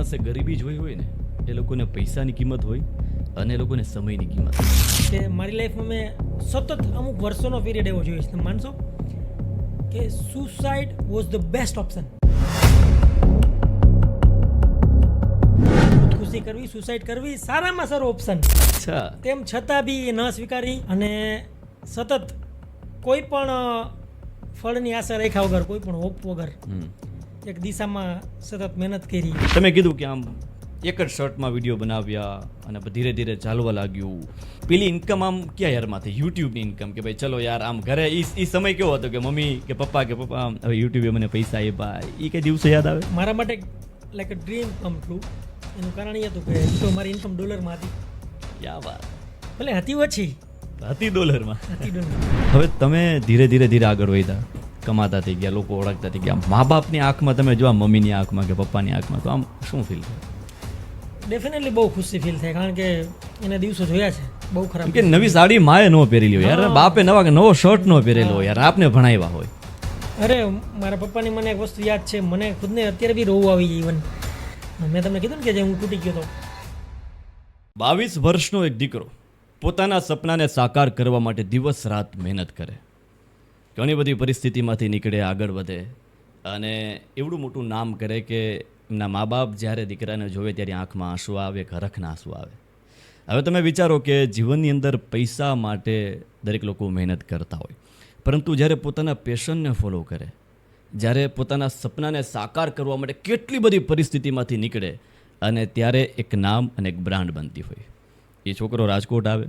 માણસે ગરીબી જોઈ હોય ને એ લોકોને પૈસાની કિંમત હોય અને એ લોકોને સમયની કિંમત હોય. કે મારી લાઈફમાં મેં સતત અમુક વર્ષોનો પીરિયડ એવો જોયો છે, તમે માનશો કે suicide was the best option. ખુદકુશી કરવી, સુસાઇડ કરવી સારામાં સારો ઓપ્શન. અચ્છા, તેમ છતાં બી એ ન સ્વીકારી અને સતત કોઈ પણ ફળની આશા રાખ્યા વગર, કોઈ પણ હોપ વગર એક દિશામાં સતત મહેનત કરી. તમે કીધું કે આમ એક જ શર્ટમાં વિડીયો બનાવ્યા અને ધીરે ધીરે ચાલવા લાગ્યું. પેલી ઇન્કમ આમ ક્યાં યારમાંથી? યુટ્યુબની ઇન્કમ કે ભાઈ ચલો યાર આમ ઘરે એ સમય કેવો હતો કે મમ્મી કે પપ્પા હવે યુટ્યુબે મને પૈસા આપ્યા, એ કઈ દિવસો યાદ આવે? મારા માટે like a dream come true. એનું કારણ એ હતું કે તો મારી ઇન્કમ ડોલરમાં હતી. ક્યાં વાત, ભલે હતી ઓછી, હતી ડોલરમાં. હતી ડોલર. હવે તમે ધીરે ધીરે આગળ વધ્યા, કમાતા થઈ ગયા, લોકો ઓળખતા થઈ ગયા. મા બાપની આંખમાં તમે જો મમ્મીની આંખમાં કે પપ્પાની આંખમાં, તો આમ શું ફીલ થાય? ડેફિનેટલી બહુ ખુશી ફીલ થાય, કારણ કે એને દિવસો જોયા છે બહુ ખરાબ. કે નવી સાડી માએ ન પહેરેલી હોય યાર, બાપે નવો શર્ટ ન પહેરેલો હોય યાર, આપને ભણાવ્યા હોય. અરે મારા પપ્પાની મને એક વસ્તુ યાદ છે, મને ખુદને અત્યારે બી રોવું આવી ઇવન. મેં તમને કીધું ને કે જે હું તૂટી ગયો હતો. 22 વર્ષનો એક દીકરો પોતાના સપનાને સાકાર કરવા માટે દિવસ રાત મહેનત કરે, ઘણી બધી પરિસ્થિતિમાંથી નીકળે, આગળ વધે અને એવડું મોટું નામ કરે કે એમના મા બાપ જ્યારે દીકરાને જોવે ત્યારે આંખમાં આંસુ આવે, હરખના આંસુ આવે. હવે તમે વિચારો કે જીવનની અંદર પૈસા માટે દરેક લોકો મહેનત કરતા હોય, પરંતુ જ્યારે પોતાના પેશનને ફોલો કરે, જ્યારે પોતાના સપનાને સાકાર કરવા માટે કેટલી બધી પરિસ્થિતિમાંથી નીકળે અને ત્યારે એક નામ અને એક બ્રાન્ડ બનતી હોય. એ છોકરો રાજકોટ આવે,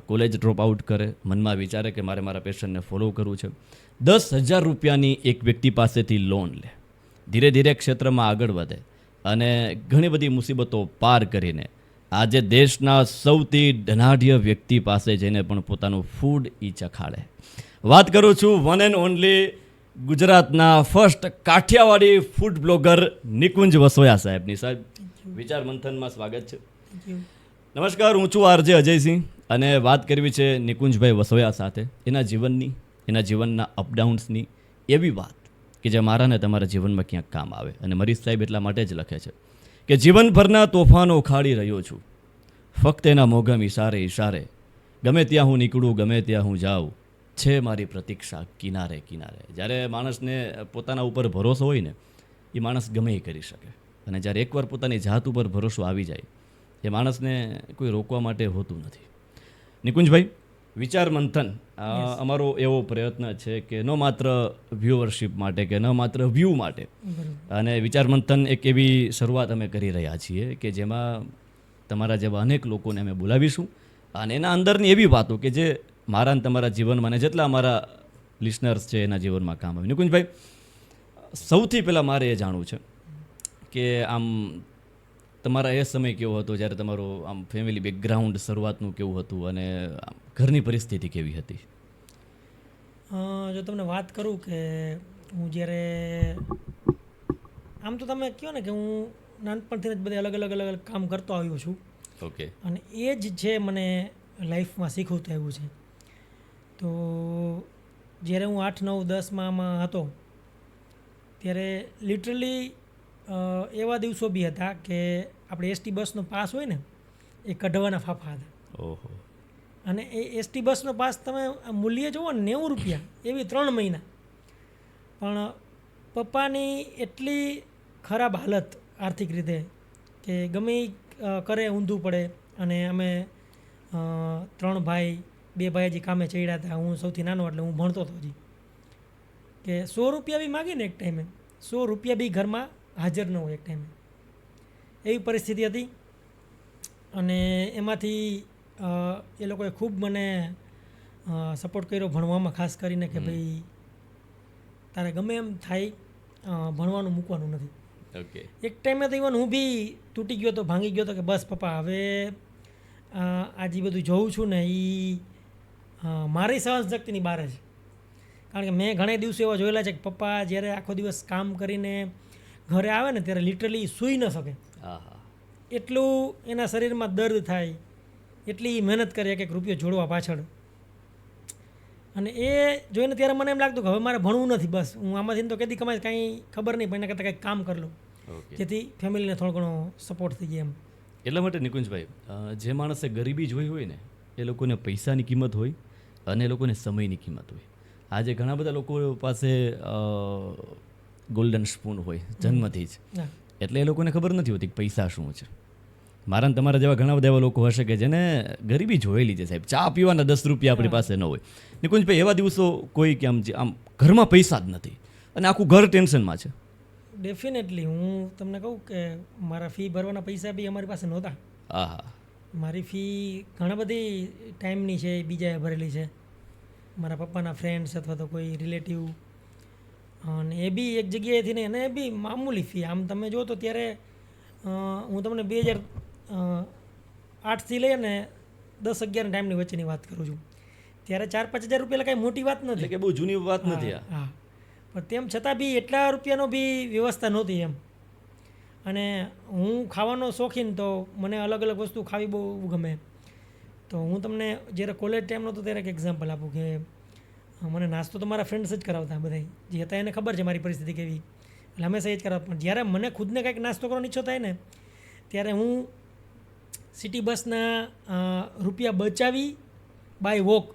કોલેજ ડ્રોપ આઉટ કરે, મનમાં વિચારે કે મારે મારા પેશનને ફોલો કરવું છે. 10,000 રૂપિયાની એક વ્યક્તિ પાસેથી લોન લે, ધીરે ધીરે ક્ષેત્રમાં આગળ વધે અને ઘણી બધી મુસીબતો પાર કરીને આજે દેશના સૌથી ધનાઢ્ય વ્યક્તિ પાસે જઈને પણ પોતાનું ફૂડ ઈ ચખાડે. વાત કરું છું વન એન્ડ ઓનલી ગુજરાતના first Kathiawadi food blogger Nikunj Vasoya સાહેબની. સાહેબ, વિચાર મંથનમાં સ્વાગત છે. નમસ્કાર, હું છું આરજે અજયસિંહ અને વાત કરવી છે નિકુંજભાઈ વસોયા સાથે, એના જીવનની, એના જીવનના અપડાઉન્સની, એવી વાત કે જે મારા ને તમારા જીવનમાં ક્યાંક કામ આવે. અને મરીશ સાહેબ એટલા માટે જ લખે છે કે જીવનભરના તોફાનો ખાડી રહ્યો છું, ફક્ત એના મોઘમ ઈશારે ઈશારે, ગમે ત્યાં હું નીકળું, ગમે ત્યાં હું જાઉં, છે મારી પ્રતીક્ષા કિનારે કિનારે. જ્યારે માણસને પોતાના ઉપર ભરોસો હોય ને, એ માણસ ગમે એ કરી શકે. અને જ્યારે એકવાર પોતાની જાત ઉપર ભરોસો આવી જાય, એ માણસને કોઈ રોકવા માટે હોતું નથી. નિકુંજભાઈ, વિચાર મંથન અમારો એવો પ્રયત્ન છે કે ન માત્ર વ્યુઅરશિપ માટે કે ન માત્ર વ્યૂ માટે, અને વિચાર મંથન એક એવી શરૂઆત અમે કરી રહ્યા છીએ કે જેમાં તમારા જેવા અનેક લોકોને અમે બોલાવીશું અને એના અંદરની એવી વાતો કે જે મારા અને તમારા જીવનમાં અને જેટલા અમારા લિસનર્સ છે એના જીવનમાં કામ આવે. નિકુંજભાઈ, સૌથી પહેલાં મારે એ જાણવું છે કે આમ તમારા એ સમય કેવો હતો જ્યારે તમારો આમ ફેમિલી બેકગ્રાઉન્ડ શરૂઆતનું કેવું હતું અને ઘરની પરિસ્થિતિ કેવી હતી? જો તમને વાત કરું કે હું જ્યારે આમ તો તમે કહો ને કે હું નાનપણથી જ બધે અલગ અલગ કામ કરતો આવ્યો છું. ઓકે. અને એ જ છે મને લાઈફમાં શીખવતું આવ્યું છે. તો જ્યારે હું 8, 9, 10માં હતો ત્યારે લિટરલી એવા દિવસો બી હતા કે આપણે એસટી બસનો પાસ હોય ને, એ કઢવાના ફાફા હતા. ઓહો. અને એ એસટી બસનો પાસ તમે મૂલ્ય જુઓ ને, 90 રૂપિયા, એવી 3 મહિના. પણ પપ્પાની એટલી ખરાબ હાલત આર્થિક રીતે કે ગમે કરે ઊંધું પડે. અને અમે 3 ભાઈ, 2 ભાઈ હજી કામે ચડ્યા હતા, હું સૌથી નાનો એટલે હું ભણતો હતો હજી. કે 100 રૂપિયા બી માગીને એક ટાઈમે, 100 રૂપિયા બી ઘરમાં હાજર ન હોય એક ટાઈમે, એવી પરિસ્થિતિ હતી. અને એમાંથી એ લોકોએ ખૂબ મને સપોર્ટ કર્યો ભણવામાં, ખાસ કરીને કે ભાઈ તારે ગમે એમ થાય ભણવાનું મૂકવાનું નથી. ઓકે. એક ટાઈમે તો ઇવન હું બી તૂટી ગયો હતો, ભાંગી ગયો હતો કે બસ પપ્પા હવે આ જે બધું જોઉં છું ને એ મારી સહનશક્તિની બહાર છે. કારણ કે મેં ઘણા દિવસો એવા જોયેલા છે કે પપ્પા જ્યારે આખો દિવસ કામ કરીને ઘરે આવે ને ત્યારે લિટરલી સૂઈ ન શકે. એટલું એના શરીરમાં દર્દ થાય, એટલી મહેનત કરે એક રૂપિયો જોડવા પાછળ. અને એ જોઈને ત્યારે મને એમ લાગતું કે હવે મારે ભણવું નથી, બસ હું આમાંથી તો કદી કમાઈ કાંઈ ખબર નહીં, પણ એના કરતાં કંઈક કામ કરી લઉં. ઓકે, જેથી ફેમિલીને થોડો ઘણો સપોર્ટ થઈ જાય એમ. એટલા માટે નિકુંજભાઈ, જે માણસે ગરીબી જોઈ હોય ને એ લોકોને પૈસાની કિંમત હોય અને એ લોકોને સમયની કિંમત હોય. આજે ઘણા બધા લોકો પાસે ગોલ્ડન સ્પૂન હોય જન્મથી જ, હા, એટલે એ લોકોને ખબર નથી હોતી કે પૈસા શું છે. મારા ને તમારા જેવા ઘણા બધા એવા લોકો હશે કે જેને ગરીબી જોયેલી છે સાહેબ. ચા પીવાના 10 રૂપિયા આપણી પાસે ન હોય. નિકુંજભાઈ, એવા દિવસો કોઈ કે આમ ઘરમાં પૈસા જ નથી અને આખું ઘર ટેન્શનમાં છે. ડેફિનેટલી હું તમને કહું કે મારા ફી ભરવાના પૈસા બી અમારી પાસે નહોતા. આહા, મારી ફી ઘણા બધી ટાઈમની છે, બીજાએ ભરેલી છે, મારા પપ્પાના ફ્રેન્ડ્સ અથવા તો કોઈ રિલેટિવ, અને એ બી એક જગ્યાએથી નહીં, અને એ બી મામૂલી ફી. આમ તમે જો તો ત્યારે હું તમને 2008થી લઈને 10-11 ટાઈમની વચ્ચેની વાત કરું છું. ત્યારે 4-5 હજાર રૂપિયા કાંઈ મોટી વાત એટલે નથી. કે બહુ જૂની વાત નથી આ. હા, પણ તેમ છતાં બી એટલા રૂપિયાનો બી વ્યવસ્થા નહોતી એમ. અને હું ખાવાનો શોખીન, તો મને અલગ અલગ વસ્તુ ખાવી બહુ ગમે. તો હું તમને જ્યારે કોલેજ ટાઈમનો તો ત્યારે એક એક્ઝામ્પલ આપું કે મને નાસ્તો તો મારા ફ્રેન્ડ્સ જ કરાવતા બધા, જે હતા એને ખબર છે મારી પરિસ્થિતિ કેવી, એટલે હંમેશા એ જ કરાવતા. પણ જ્યારે મને ખુદને કંઈક નાસ્તો કરવાની ઈચ્છો થાય ને, ત્યારે હું સિટી બસના રૂપિયા બચાવી બાય વોક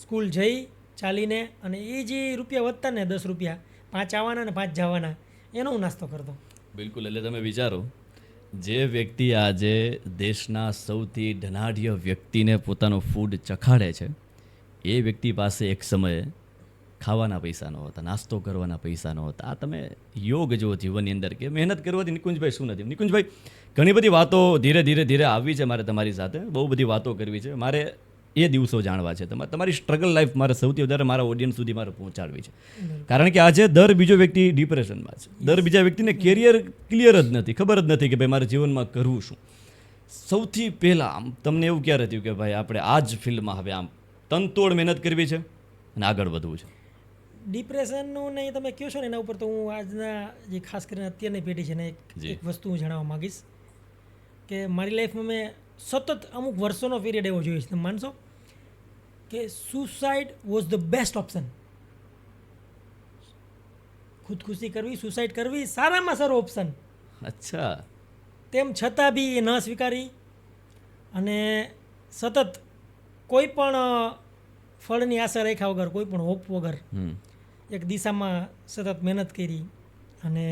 સ્કૂલ જઈ ચાલીને, અને એ જે રૂપિયા વધતા ને 10 રૂપિયા, 5 આવવાના ને 5 જવાના, એનો હું નાસ્તો કરતો. બિલકુલ. એટલે તમે વિચારો, જે વ્યક્તિ આજે દેશના સૌથી ધનાઢ્ય વ્યક્તિને પોતાનો ફૂડ ચખાડે છે, એ વ્યક્તિ પાસે એક સમયે ખાવાના પૈસા નહોતા, નાસ્તો કરવાના પૈસા નહોતા. આ તમે યોગ જુઓ જીવનની અંદર કે મહેનત કરવાથી નિકુંજભાઈ શું નથી. નિકુંજભાઈ, ઘણી બધી વાતો ધીરે ધીરે આવી છે મારે તમારી સાથે, બહુ બધી વાતો કરવી છે. મારે એ દિવસો જાણવા છે, તમારી સ્ટ્રગલ લાઈફ મારે સૌથી વધારે મારા ઓડિયન્સ સુધી મારે પહોંચાડવી છે. કારણ કે આજે દર બીજો વ્યક્તિ ડિપ્રેશનમાં છે, દર બીજા વ્યક્તિને કેરિયર ક્લિયર જ નથી, ખબર જ નથી કે ભાઈ મારે જીવનમાં કરવું શું. સૌથી પહેલાં આમ તમને એવું ક્યારે થયું કે ભાઈ આપણે આ જ ફિલ્ડમાં હવે આમ તનતોડ મહેનત કરવી છે અને આગળ વધવું છે? ડિપ્રેશનનું નહીં તમે કહો છો ને, એના ઉપર તો હું આજના જે ખાસ કરીને અત્યારની પેઢી છે ને એક વસ્તુ હું જણાવવા માગીશ કે મારી લાઈફમાં મેં સતત અમુક વર્ષોનો પીરિયડ એવો જોયો છે, તમે માનશો કે suicide was the best option. ખુદકુશી કરવી, સુસાઇડ કરવી સારામાં સારો ઓપ્શન. અચ્છા. તેમ છતાં બી એ ન સ્વીકારી અને સતત કોઈ પણ ફળની આશા રાખ્યા વગર, કોઈ પણ હોપ વગર એક દિશામાં સતત મહેનત કરી, અને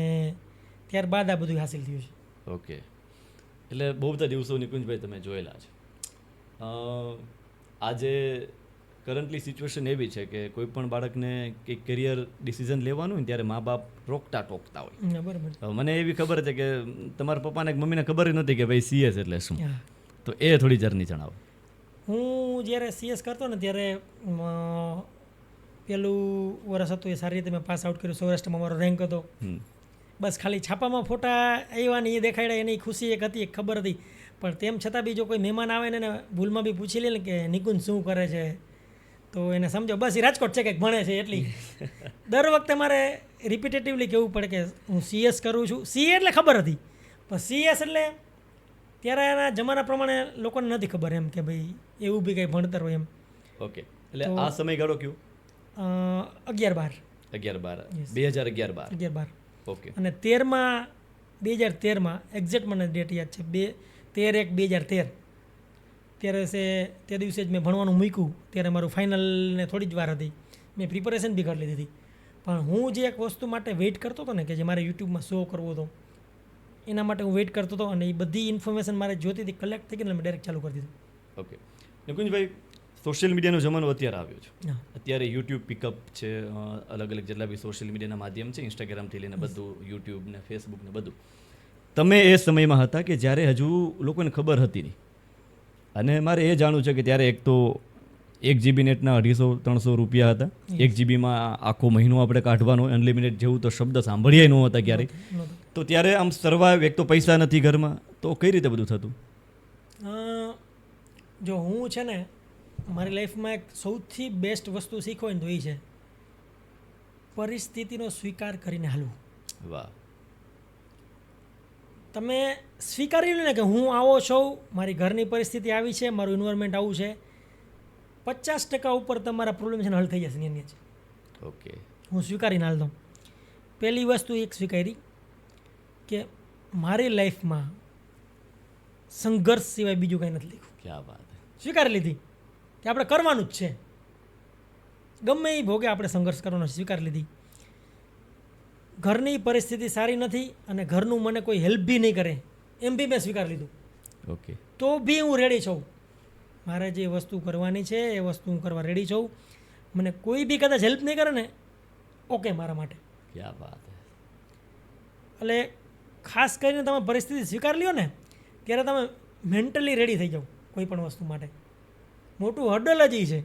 ત્યારબાદ આ બધું હાસિલ થયું છે. ઓકે. એટલે બહુ બધા દિવસો નિકુંજભાઈ તમે જોયેલા છે. આજે કરન્ટલી સિચ્યુએશન એવી છે કે કોઈ પણ બાળકને કંઈક કરિયર ડિસિઝન લેવાનું હોય ને ત્યારે મા બાપ ટોકતા હોય. બરાબર. મને એવી ખબર છે કે તમારા પપ્પાને કે મમ્મીને ખબર જ નથી કે ભાઈ CS એટલે શું. તો એ થોડી જર્ની જણાવો. હું જ્યારે CS કરતો ને ત્યારે પહેલું વર્ષ હતું, એ સારી રીતે મેં પાસ આઉટ કર્યું. સૌરાષ્ટ્રમાં મારો રેન્ક હતો. બસ ખાલી છાપામાં ફોટા આવ્યા ને એ દેખાડ્યા, એની ખુશી એક હતી, એક ખબર હતી. પણ તેમ છતાં બી જો કોઈ મહેમાન આવે ને ભૂલમાં બી પૂછી લે ને કે નિકુંજ શું કરે છે, તો એને સમજો બસ એ રાજકોટ છે કંઈક ભણે છે એટલી. દર વખતે મારે રિપીટેટિવલી કહેવું પડે કે હું CS કરું છું. CA એટલે ખબર હતી, પણ CS એટલે ત્યારે એના જમાના પ્રમાણે લોકોને નથી ખબર એમ કે ભાઈ એવું બી કંઈ ભણતર હોય એમ. ઓકે. એટલે આ સમયગાળો કયો? 11-12. 2011-12. ઓકે. અને 2013માં એક્ઝેક્ટ મને ડેટ યાદ છે, 13/1/2013. ત્યારે તે દિવસે જ મેં ભણવાનું મૂક્યું. ત્યારે મારું ફાઇનલને થોડી જ વાર હતી, મેં પ્રિપેરેશન બી કરી લીધી હતી. પણ હું જે એક વસ્તુ માટે વેઇટ કરતો હતો ને, કે જે મારે યુટ્યુબમાં શો કરવો હતો, એના માટે હું વેઇટ કરતો હતો, અને એ બધી ઇન્ફોર્મેશન મારે જોતી હતી, કલેક્ટ થઈ ગઈ ને મેં ડાયરેક્ટ ચાલુ કરી દીધું. ઓકે. નિકુંજભાઈ, સોશિયલ મીડિયાનો જમાનો અત્યારે આવ્યો છે. અત્યારે યુટ્યુબ પિકઅપ છે, અલગ અલગ જેટલા બી સોશિયલ મીડિયાના માધ્યમ છે, ઇન્સ્ટાગ્રામથી લઈને બધું, યુટ્યુબ ને ફેસબુક ને બધું. તમે એ સમયમાં હતા કે જ્યારે હજુ લોકોને ખબર હતી નહીં, અને મારે એ જાણવું છે કે ત્યારે એક તો 1 GB નેટના 250-300 રૂપિયા હતા. 1 GBમાં આખો મહિનો આપણે કાઢવાનો, અનલિમિટેડ જેવું તો શબ્દ સાંભળ્યા ન હતા ક્યારેય. તો ત્યારે આમ સર્વાઈવ, એક તો પૈસા નથી ઘરમાં, તો કઈ રીતે બધું થતું? જો હું છે ને મારી લાઈફમાં એક સૌથી બેસ્ટ વસ્તુ શીખો ને તો એ છે પરિસ્થિતિનો સ્વીકાર કરીને હાલવું. વાહ. તમે સ્વીકારી લો ને કે હું આવો છું, મારી ઘરની પરિસ્થિતિ આવી છે, મારું એન્વાયરમેન્ટ આવું છે, 50% ઉપર તમારા પ્રોબ્લેમ છે ને હલ થઈ જશે એની જ. ઓકે. હું સ્વીકારીને હાલ દઉં. પહેલી વસ્તુ એક સ્વીકારી કે મારી લાઈફમાં સંઘર્ષ સિવાય બીજું કંઈ નથી લખ્યું. ક્યાં વાત હે. સ્વીકારી લીધી કે આપણે કરવાનું જ છે, ગમે એ ભોગે આપણે સંઘર્ષ કરવાનો છે, સ્વીકારી લીધી. ઘરની પરિસ્થિતિ સારી નથી અને ઘરનું મને કોઈ હેલ્પ બી નહીં કરે એમ બી મેં સ્વીકારી લીધું. ઓકે. તો બી હું રેડી છું, મારે જે વસ્તુ કરવાની છે એ વસ્તુ હું કરવા રેડી છું. મને કોઈ બી કદાચ હેલ્પ નહીં કરે ને, ઓકે મારા માટે. ક્યાં વાત હે. એટલે ખાસ કરીને તમે પરિસ્થિતિ સ્વીકારી લ્યો ને ત્યારે તમે મેન્ટલી રેડી થઈ જાઓ કોઈ પણ વસ્તુ માટે. મોટું હર્ડલ જ એ છે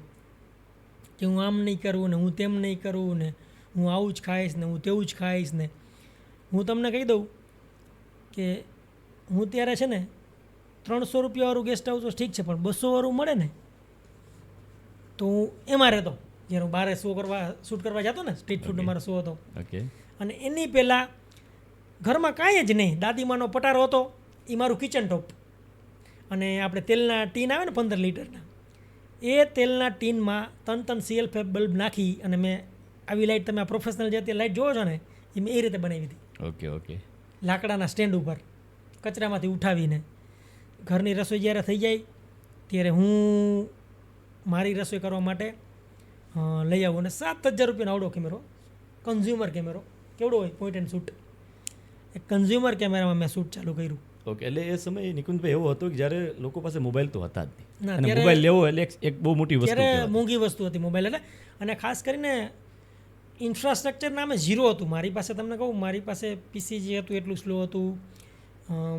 કે હું આમ નહીં કરું ને હું તેમ નહીં કરું ને હું આવું જ ખાઈશ ને હું તેવું જ ખાઈશ ને. હું તમને કહી દઉં કે હું ત્યારે છે ને 300 રૂપિયાવાળું ગેસ્ટ હાઉસ તો ઠીક છે, પણ 200 વાળું મળે ને તો હું એમાં રહેતો. જ્યારે હું બહાર શૂટ કરવા જતો ને, સ્ટ્રીટ ફૂડનો મારો શો હતો. ઓકે. અને એની પહેલાં ઘરમાં કાંઈ જ નહીં, દાદીમાનો પટારો હતો, એ મારું કિચન ટોપ. અને આપણે તેલના ટીન આવે ને 15 લીટરના, એ તેલના ટીનમાં 3 CL બલ્બ નાખી અને મેં આવી લાઇટ, તમે આ પ્રોફેશનલ જે તે લાઇટ જોવો છો ને, એ મેં એ રીતે બનાવી હતી. ઓકે. ઓકે. લાકડાના સ્ટેન્ડ ઉપર કચરામાંથી ઉઠાવીને. ઘરની રસોઈ જ્યારે થઈ જાય ત્યારે હું મારી રસોઈ કરવા માટે લઈ આવું. અને 7,000 રૂપિયાનો આવડો કેમેરો, કન્ઝ્યુમર કેમેરો, કેવડો હોય, point and shoot, A consumer કેમેરામાં મેં શૂટ ચાલુ કર્યું. ઓકે. એટલે એ સમયે નિકુંજભાઈ એવો હતો કે જ્યારે લોકો પાસે મોબાઈલ તો હતા જ નહીં, ના, અને ત્યારે- મોબાઈલ લેવો એટલે એક બહુ મોટી વસ્તુ ત્યારે કહેવાય. મોંઘી વસ્તુ હતી મોબાઈલ એટલે. અને ખાસ કરીને ઇન્ફ્રાસ્ટ્રક્ચર નામે ઝીરો હતું મારી પાસે. તમને કહું, મારી પાસે પીસી જે હતું એટલું સ્લો હતું.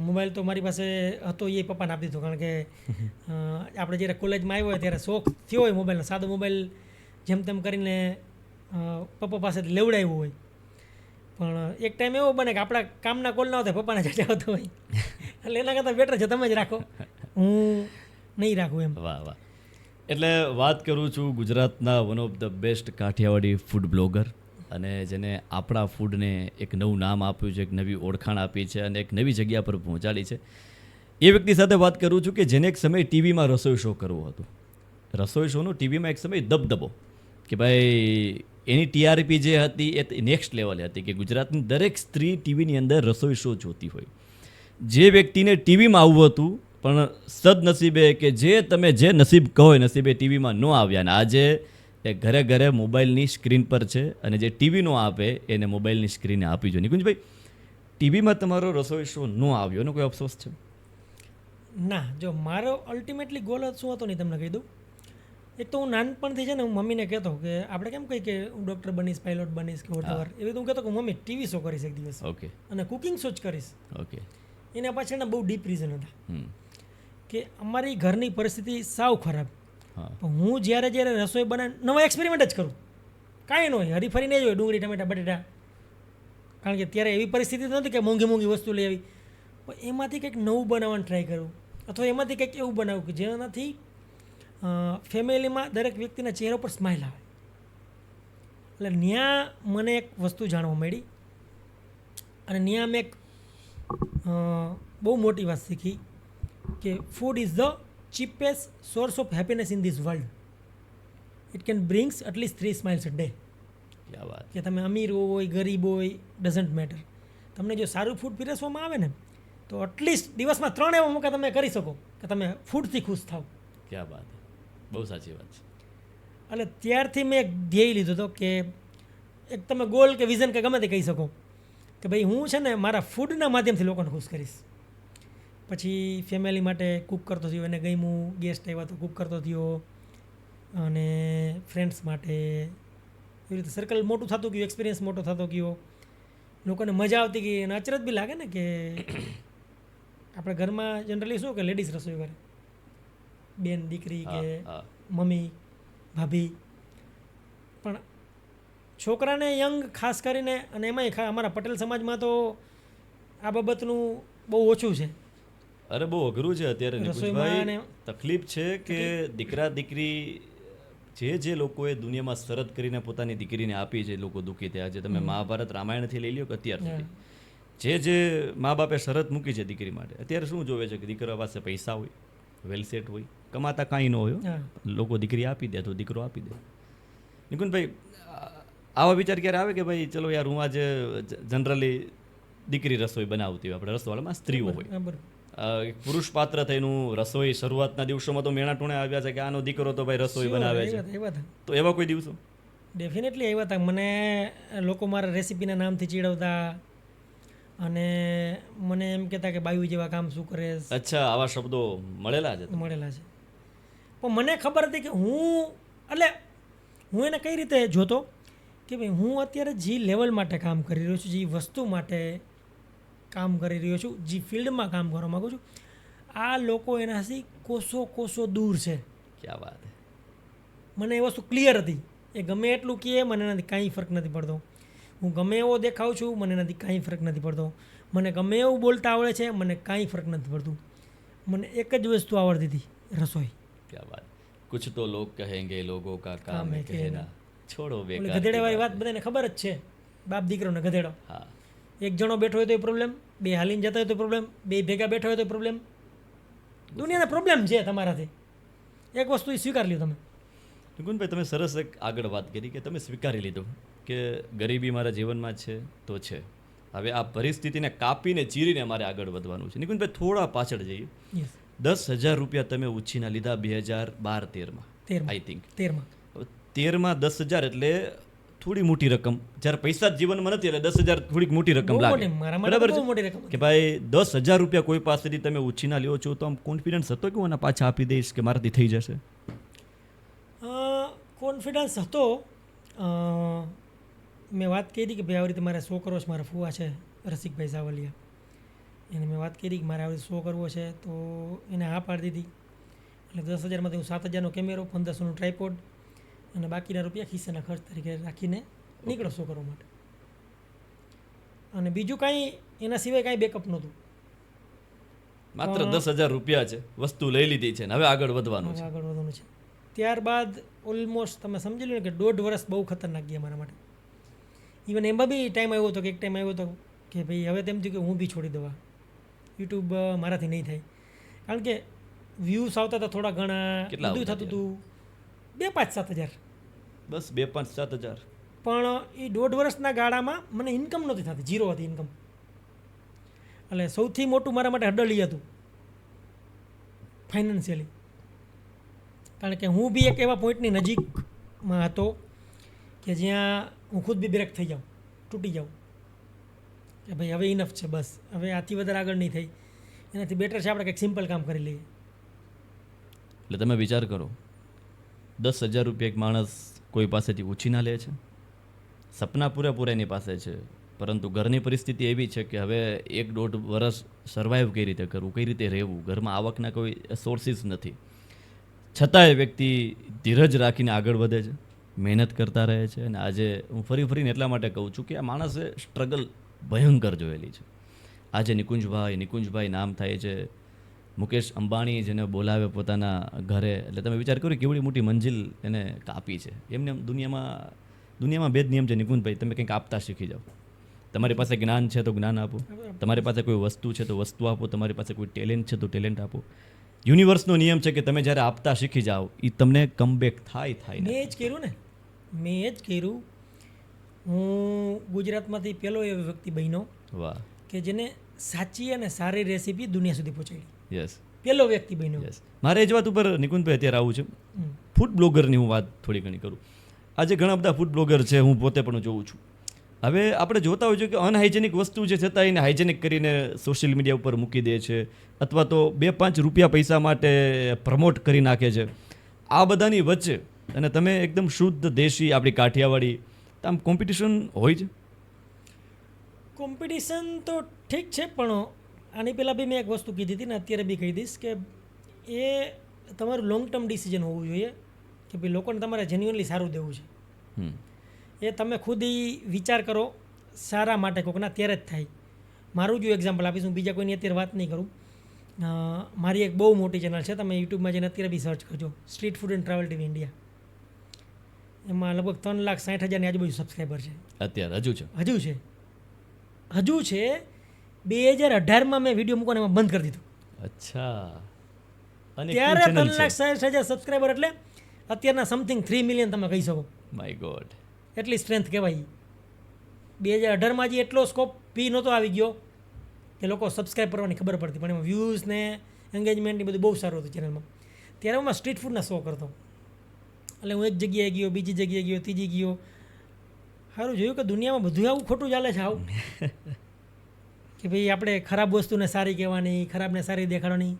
મોબાઈલ તો મારી પાસે હતો એ પપ્પાને આપી દીધો, કારણ કે આપણે જ્યારે કોલેજમાં આવ્યો હોય ત્યારે શોખ થયો હોય મોબાઈલનો. સાદો મોબાઈલ જેમ તેમ કરીને પપ્પા પાસેથી લેવડાવ્યો હોય, પણ એક ટાઈમ એવો બને કે આપણા કામના કોલ ના હોય પપ્પાને જજા આવતો હોય, એટલે એના કરતાં બેટર છે તમે જ રાખો, હું નહીં રાખું એમ. વાહ વાહ. એટલે વાત કરું છું ગુજરાતના one of the best Kathiawadi food blogger, અને જેને આપણા ફૂડને એક નવું નામ આપ્યું છે, એક નવી ઓળખાણ આપી છે અને એક નવી જગ્યા પર પહોંચાડી છે. એ વ્યક્તિ સાથે વાત કરું છું કે જેને એક સમય ટીવીમાં રસોઈ શો કરવો હતો. રસોઈ શોનો ટીવીમાં એક સમય દબદબો કે ભાઈ એની TRP જે હતી એ નેક્સ્ટ લેવલે હતી, કે ગુજરાતની દરેક સ્ત્રી ટીવીની અંદર રસોઈ શો જોતી હોય. જે વ્યક્તિને ટીવીમાં આવવું હતું, પણ સદનસીબે કે તમે જે નસીબ કહો એ નસીબે ટીવીમાં ન આવ્યા, અને આજે એ ઘરે ઘરે મોબાઈલની સ્ક્રીન પર છે, અને જે ટીવી નો આપે એને મોબાઈલની સ્ક્રીને આપી જોઈએ. નિકુંજભાઈ, ટીવીમાં તમારો રસોઈ શો ન આવ્યો એનો કોઈ અફસોસ છે? ના, જો મારો અલ્ટિમેટલી ગોલ શું હતો નહીં તમને કહી દઉં. એક તો હું નાનપણથી છે ને, હું મમ્મીને કહેતો કે આપણે કેમ કહી કે હું ડૉક્ટર બનીશ, પાયલોટ બનીશ કે વોટેવર, એવી રીતે હું કહેતો કે મમ્મી ટીવી શો કરીશ એક દિવસ, ઓકે. અને કુકિંગ શો જ કરીશ. ઓકે. એના પાછળના બહુ ડીપ રીઝન હતા હમ. કે અમારી ઘરની પરિસ્થિતિ સાવ ખરાબ. હા. પણ હું જ્યારે રસોઈ બનાવી નવા એક્સપેરિમેન્ટ જ કરું, કાંઈ ન હોય, હરીફરી નહીં જ હોય, ડુંગળી ટમેટા બટેટા, કારણ કે ત્યારે એવી પરિસ્થિતિ નથી કે મોંઘી મોંઘી વસ્તુ લઈ આવી. પણ એમાંથી કંઈક નવું બનાવવાનું ટ્રાય કરું, અથવા એમાંથી કંઈક એવું બનાવું કે જેનાથી ફેમિલીમાં દરેક વ્યક્તિના ચહેરા પર સ્માઇલ આવે. એટલે ત્યાં મને એક વસ્તુ જાણવા મળી, અને ત્યાં મેં એક બહુ મોટી વાત શીખી કે food is the cheapest source of happiness in this world. It can brings at least 3 smiles a day. ક્યાં વાત. કે તમે અમીર હોય, ગરીબ હોય, ડઝન્ટ મેટર. તમને જો સારું ફૂડ પીરસવામાં આવે ને, તો એટલીસ્ટ દિવસમાં 3 એવા મોકા તમે કરી શકો કે તમે ફૂડથી ખુશ થાવ. ક્યાં વાત. બહુ સાચી વાત છે. એટલે ત્યારથી મેં એક ધ્યેય લીધો હતો કે એક તમે ગોલ કે વિઝન કે ગમે તે કહી શકો કે ભાઈ હું છે ને મારા ફૂડના માધ્યમથી લોકોને ખુશ કરીશ. પછી ફેમિલી માટે કૂક કરતો થયો, એને ગમ્યું, ગેસ્ટ આવ્યા તો કૂક કરતો થયો, અને ફ્રેન્ડ્સ માટે એવી રીતે સર્કલ મોટું થતું ગયું, એક્સપિરિયન્સ મોટો થતો ગયો, લોકોને મજા આવતી ગઈ. અને અચરજ બી લાગે ને કે આપણે ઘરમાં જનરલી શું કે લેડીઝ રસોઈ કરે, બેન દીકરી કે મમ્મી ભાભી, પણ છોકરાને યંગ ખાસ કરીને, અને એમાંય અમારા પટેલ સમાજમાં તો આ બાબતનું બહુ ઓછું છે. અરે બહુ અઘરું છે અત્યારે નિકુંજભાઈ. તકલીફ છે કે દીકરા દીકરી જે લોકોએ દુનિયામાં શરત કરીને પોતાની દીકરીને આપી છે, લોકો દુઃખી થયા છે. તમે મહાભારત રામાયણથી લઈ લ્યો કે અત્યાર સુધી જે મા બાપે શરત મૂકી છે દીકરી માટે, અત્યારે શું જોવે છે કે દીકરા પાસે પૈસા હોય, વેલ સેટ હોય, કમાતા કાંઈ ન હોય, લોકો દીકરી આપી દે તો દીકરો આપી દે. નિકુંજભાઈ, આવા વિચાર ક્યારે આવે કે ભાઈ ચલો યાર હું આજે જનરલી દીકરી રસોઈ બનાવતી હોય, આપણે રસોડામાં સ્ત્રીઓ હોય. બરાબર. એક પુરુષ પાત્ર થઈનું રસોઈ શરૂઆતના દિવસોમાં તો મેણા ટૂણે આવ્યા છે કે આનો દીકરો તો ભાઈ રસોઈ બનાવે છે. એવા હતા તો એવા કોઈ દિવસો? ડેફિનેટલી એવા હતા. મને લોકો મારા રેસીપીના નામથી ચીડવતા અને મને એમ કહેતા કે બાયુ જેવા કામ શું કરે અચ્છા, આવા શબ્દો મળેલા છે? મળેલા છે. પણ મને ખબર હતી કે હું એને કઈ રીતે જોતો કે ભાઈ હું અત્યારે જે લેવલ માટે કામ કરી રહ્યો છું, જે વસ્તુ માટે કામ કરી રહ્યો છું, જે ફિલ્ડમાં કામ કરવા માગું છું, આ લોકો એનાથી કોસો દૂર છે. ક્યાં વાત છે. મને એ વસ્તુ ક્લિયર હતી. એ ગમે એટલું કહે મને એનાથી કાંઈ ફરક નથી પડતો. હું ગમે એવો દેખાઉં છું, મને એનાથી કાંઈ ફરક નથી પડતો. મને ગમે એવું બોલતા આવડે છે, મને કાંઈ ફરક નથી પડતું. મને એક જ વસ્તુ આવડતી હતી, રસોઈ. ક્યાં વાત. કુછ તો લોગ કહેંગે, લોગો કા કામ હે કહેના, છોડો ઓલી બેકાર. ગધેડાવાળી વાત બધાને ખબર જ છે. બાપ દીકરોને ગધેડો. હા, એક જણો બેઠો હોય તો પ્રોબ્લેમ, બે હાલીને જતા હોય તો પ્રોબ્લેમ, બે ભેગા બેઠા હોય તો પ્રોબ્લેમ. દુનિયાના પ્રોબ્લેમ છે તમારાથી. એક વસ્તુ એ સ્વીકાર લ્યો તમે. નિકુંજભાઈ, તમે સરસ એક આગળ વાત કરી કે તમે સ્વીકારી લીધું કે ગરીબી મારા જીવનમાં છે તો છે. હવે આ પરિસ્થિતિને કાપીને ચીરીને મારે આગળ વધવાનું છે. નિકુંજભાઈ, થોડા પાછળ જઈએ. યસ. 10,000 રૂપિયા તમે ઉછીના લીધા 2012-13માં, 13 આઈ થિંક. 13માં 13માં 10,000 એટલે થોડી મોટી રકમ. જ્યારે પૈસા જ જીવનમાં નથી એટલે 10,000 થોડીક મોટી રકમ બહુ લાગે. મોટી, મારા માટે બરાબર બહુ છે મોટી રકમ કે ભાઈ 10,000 રૂપિયા કોઈ પાસેથી તમે ઉછીના લ્યો છો તો આમ કોન્ફિડન્સ હતો કે હું આના પાછા આપી દઈશ કે મારાથી થઈ જશે? કોન્ફિડન્સ હતો. મેં વાત કરી કે ભાઈ આવી રીતે મારે 100 કરવો છે. મારા ફુવા છે રસિકભાઈ સાવલિયા, એને મેં વાત કરી કે મારે આવી રીતે 100 કરવો છે, તો એને હા પાડી દીધી. એટલે 10,000માંથી હું 7,000નો કેમેરો, 1,500નું ટ્રાયપોડ અને બાકીના રૂપિયા ખિસ્સાના ખર્ચ તરીકે રાખીને નીકળો 100 કરવા માટે. અને બીજું કાંઈ એના સિવાય કાંઈ બેકઅપ નહોતું. માત્ર 10,000 રૂપિયા છે, વસ્તુ લઈ લીધી છે ને હવે આગળ વધવાનું હવે છે. આગળ વધવાનું છે. ત્યારબાદ ઓલમોસ્ટ તમે સમજી લો ને કે 1.5 વર્ષ બહુ ખતરનાક ગયા મારા માટે. ઇવન એમાં બી ટાઈમ આવ્યો હતો કે એક ટાઈમ આવ્યો હતો કે ભાઈ હવે તેમ થયું કે હું બી છોડી દવા, યુટ્યુબ મારાથી નહીં થાય. કારણ કે વ્યૂઝ આવતા હતા થોડા ઘણા, કેટલા બધું આવતા થતું હતું 2-5-7 હજાર. બસ 2-5-7,000. પણ એ 1.5 વર્ષના ગાળામાં મને ઇન્કમ નહોતી થતી, ઝીરો હતી ઇન્કમ. એટલે સૌથી મોટું મારા માટે હડલ હતું ફાઇનાન્શિયલી. કારણ કે હું બી એક એવા પોઈન્ટની નજીકમાં હતો કે જ્યાં હું ખુદ બી બ્રેક થઈ જાઉં, તૂટી જાઉં કે ભાઈ હવે ઇનફ છે, બસ હવે આથી વધારે આગળ નહીં થઈ. એનાથી બેટર છે આપણે કંઈક સિમ્પલ કામ કરી લઈએ. એટલે તમે વિચાર કરો, 10,000 રૂપિયા એક માણસ કોઈ પાસેથી ઉછીના લે છે, સપના પૂરેપૂરા એની પાસે છે, પરંતુ ઘરની પરિસ્થિતિ એવી છે કે હવે 1-1.5 વર્ષ સર્વાઈવ કઈ રીતે કરવું, કઈ રીતે રહેવું, ઘરમાં આવકના કોઈ સોર્સિસ નથી, છતાંય વ્યક્તિ ધીરજ રાખીને આગળ વધે છે, મહેનત કરતા રહે છે. અને આજે હું ફરીને એટલા માટે કહું છું કે આ માણસે સ્ટ્રગલ ભયંકર જોયેલી છે. આજે નિકુંજભાઈ નામ થાય છે, મુકેશ અંબાણી જેને બોલાવે પોતાના ઘરે, એટલે તમે વિચાર કરો કેવડી મોટી મંજિલ એને કાપી છે. એમને એમ દુનિયામાં બે જ નિયમ છે નિકુંજભાઈ, તમે કંઈક આપતા શીખી જાઓ. તમારી પાસે જ્ઞાન છે તો જ્ઞાન આપો, તમારી પાસે કોઈ વસ્તુ છે તો વસ્તુ આપો, તમારી પાસે કોઈ ટેલેન્ટ છે તો ટેલેન્ટ આપો. યુનિવર્સનો નિયમ છે કે તમે જ્યારે આપતા શીખી જાઓ એ તમને કમબેક થાય. મેં જ કર્યું. હું ગુજરાતમાંથી પહેલો એવો વ્યક્તિ બન્યો વાહ. કે જેને સાચી અને સારી રેસીપી દુનિયા સુધી પહોંચાડી. યસ, પહેલો વ્યક્તિ બન્યો. યસ. મારે એ જ વાત ઉપર નિકુંજભાઈ અત્યારે આવું છે. ફૂડ બ્લોગરની હું વાત થોડી ઘણી કરું. આજે ઘણા બધા ફૂડ બ્લોગર છે, હું પોતે પણ જોઉં છું. હવે આપણે જોતા હોઈએ છીએ કે અનહાઇજેનિક વસ્તુ છે છતાં એને હાઇજેનિક કરીને સોશિયલ મીડિયા ઉપર મૂકી દે છે, અથવા તો 2-5 રૂપિયા પૈસા માટે પ્રમોટ કરી નાખે છે. આ બધાની વચ્ચે અને તમે એકદમ શુદ્ધ દેશી આપણી કાઠિયાવાડી, તો આમ કોમ્પિટિશન હોય છે? કોમ્પિટિશન તો ઠીક છે, પણ આની પહેલાં બી મેં એક વસ્તુ કીધી હતી ને અત્યારે બી કહી દઈશ કે એ તમારું લોંગ ટર્મ ડિસિઝન હોવું જોઈએ કે ભાઈ લોકોને તમારે જેન્યુઅનલી સારું દેવું છે. એ તમે ખુદ વિચાર કરો સારા માટે કોકના ત્યારે જ થાય. મારું જ એક્ઝામ્પલ આપીશ, હું બીજા કોઈની અત્યારે વાત નહીં કરું. મારી એક બહુ મોટી ચેનલ છે, તમે યુટ્યુબમાં જઈને અત્યારે બી સર્ચ કરજો, street food and travel TV India. એમાં લગભગ 3,60,000ની આજુબાજુ સબસ્ક્રાઈબર છે અત્યારે. હજુ છે 2018માં મેં વિડીયો મૂકવાનું એમાં બંધ કરી દીધું. અચ્છા. અને ત્યારે 3,60,000 સબસ્ક્રાઈબર એટલે અત્યારના સમથિંગ 3 મિલિયન તમે કહી શકો. My God. એટલી સ્ટ્રેન્થ કહેવાય. 2018માં જે એટલો સ્કોપ પી નહોતો આવી ગયો કે લોકો સબસ્ક્રાઈબ કરવાની ખબર પડતી, પણ એમાં વ્યૂઝ ને એન્ગેજમેન્ટ એ બધું બહુ સારું હતું ચેનલમાં. ત્યારે હું સ્ટ્રીટ ફૂડના શો કરતો, એટલે હું એક જગ્યાએ ગયો, બીજી જગ્યાએ ગયો, ત્રીજી ગયો. સારું જોયું કે દુનિયામાં બધું આવું ખોટું ચાલે છે આવું કે ભાઈ આપણે ખરાબ વસ્તુને સારી કહેવાની, ખરાબને સારી દેખાડવાની.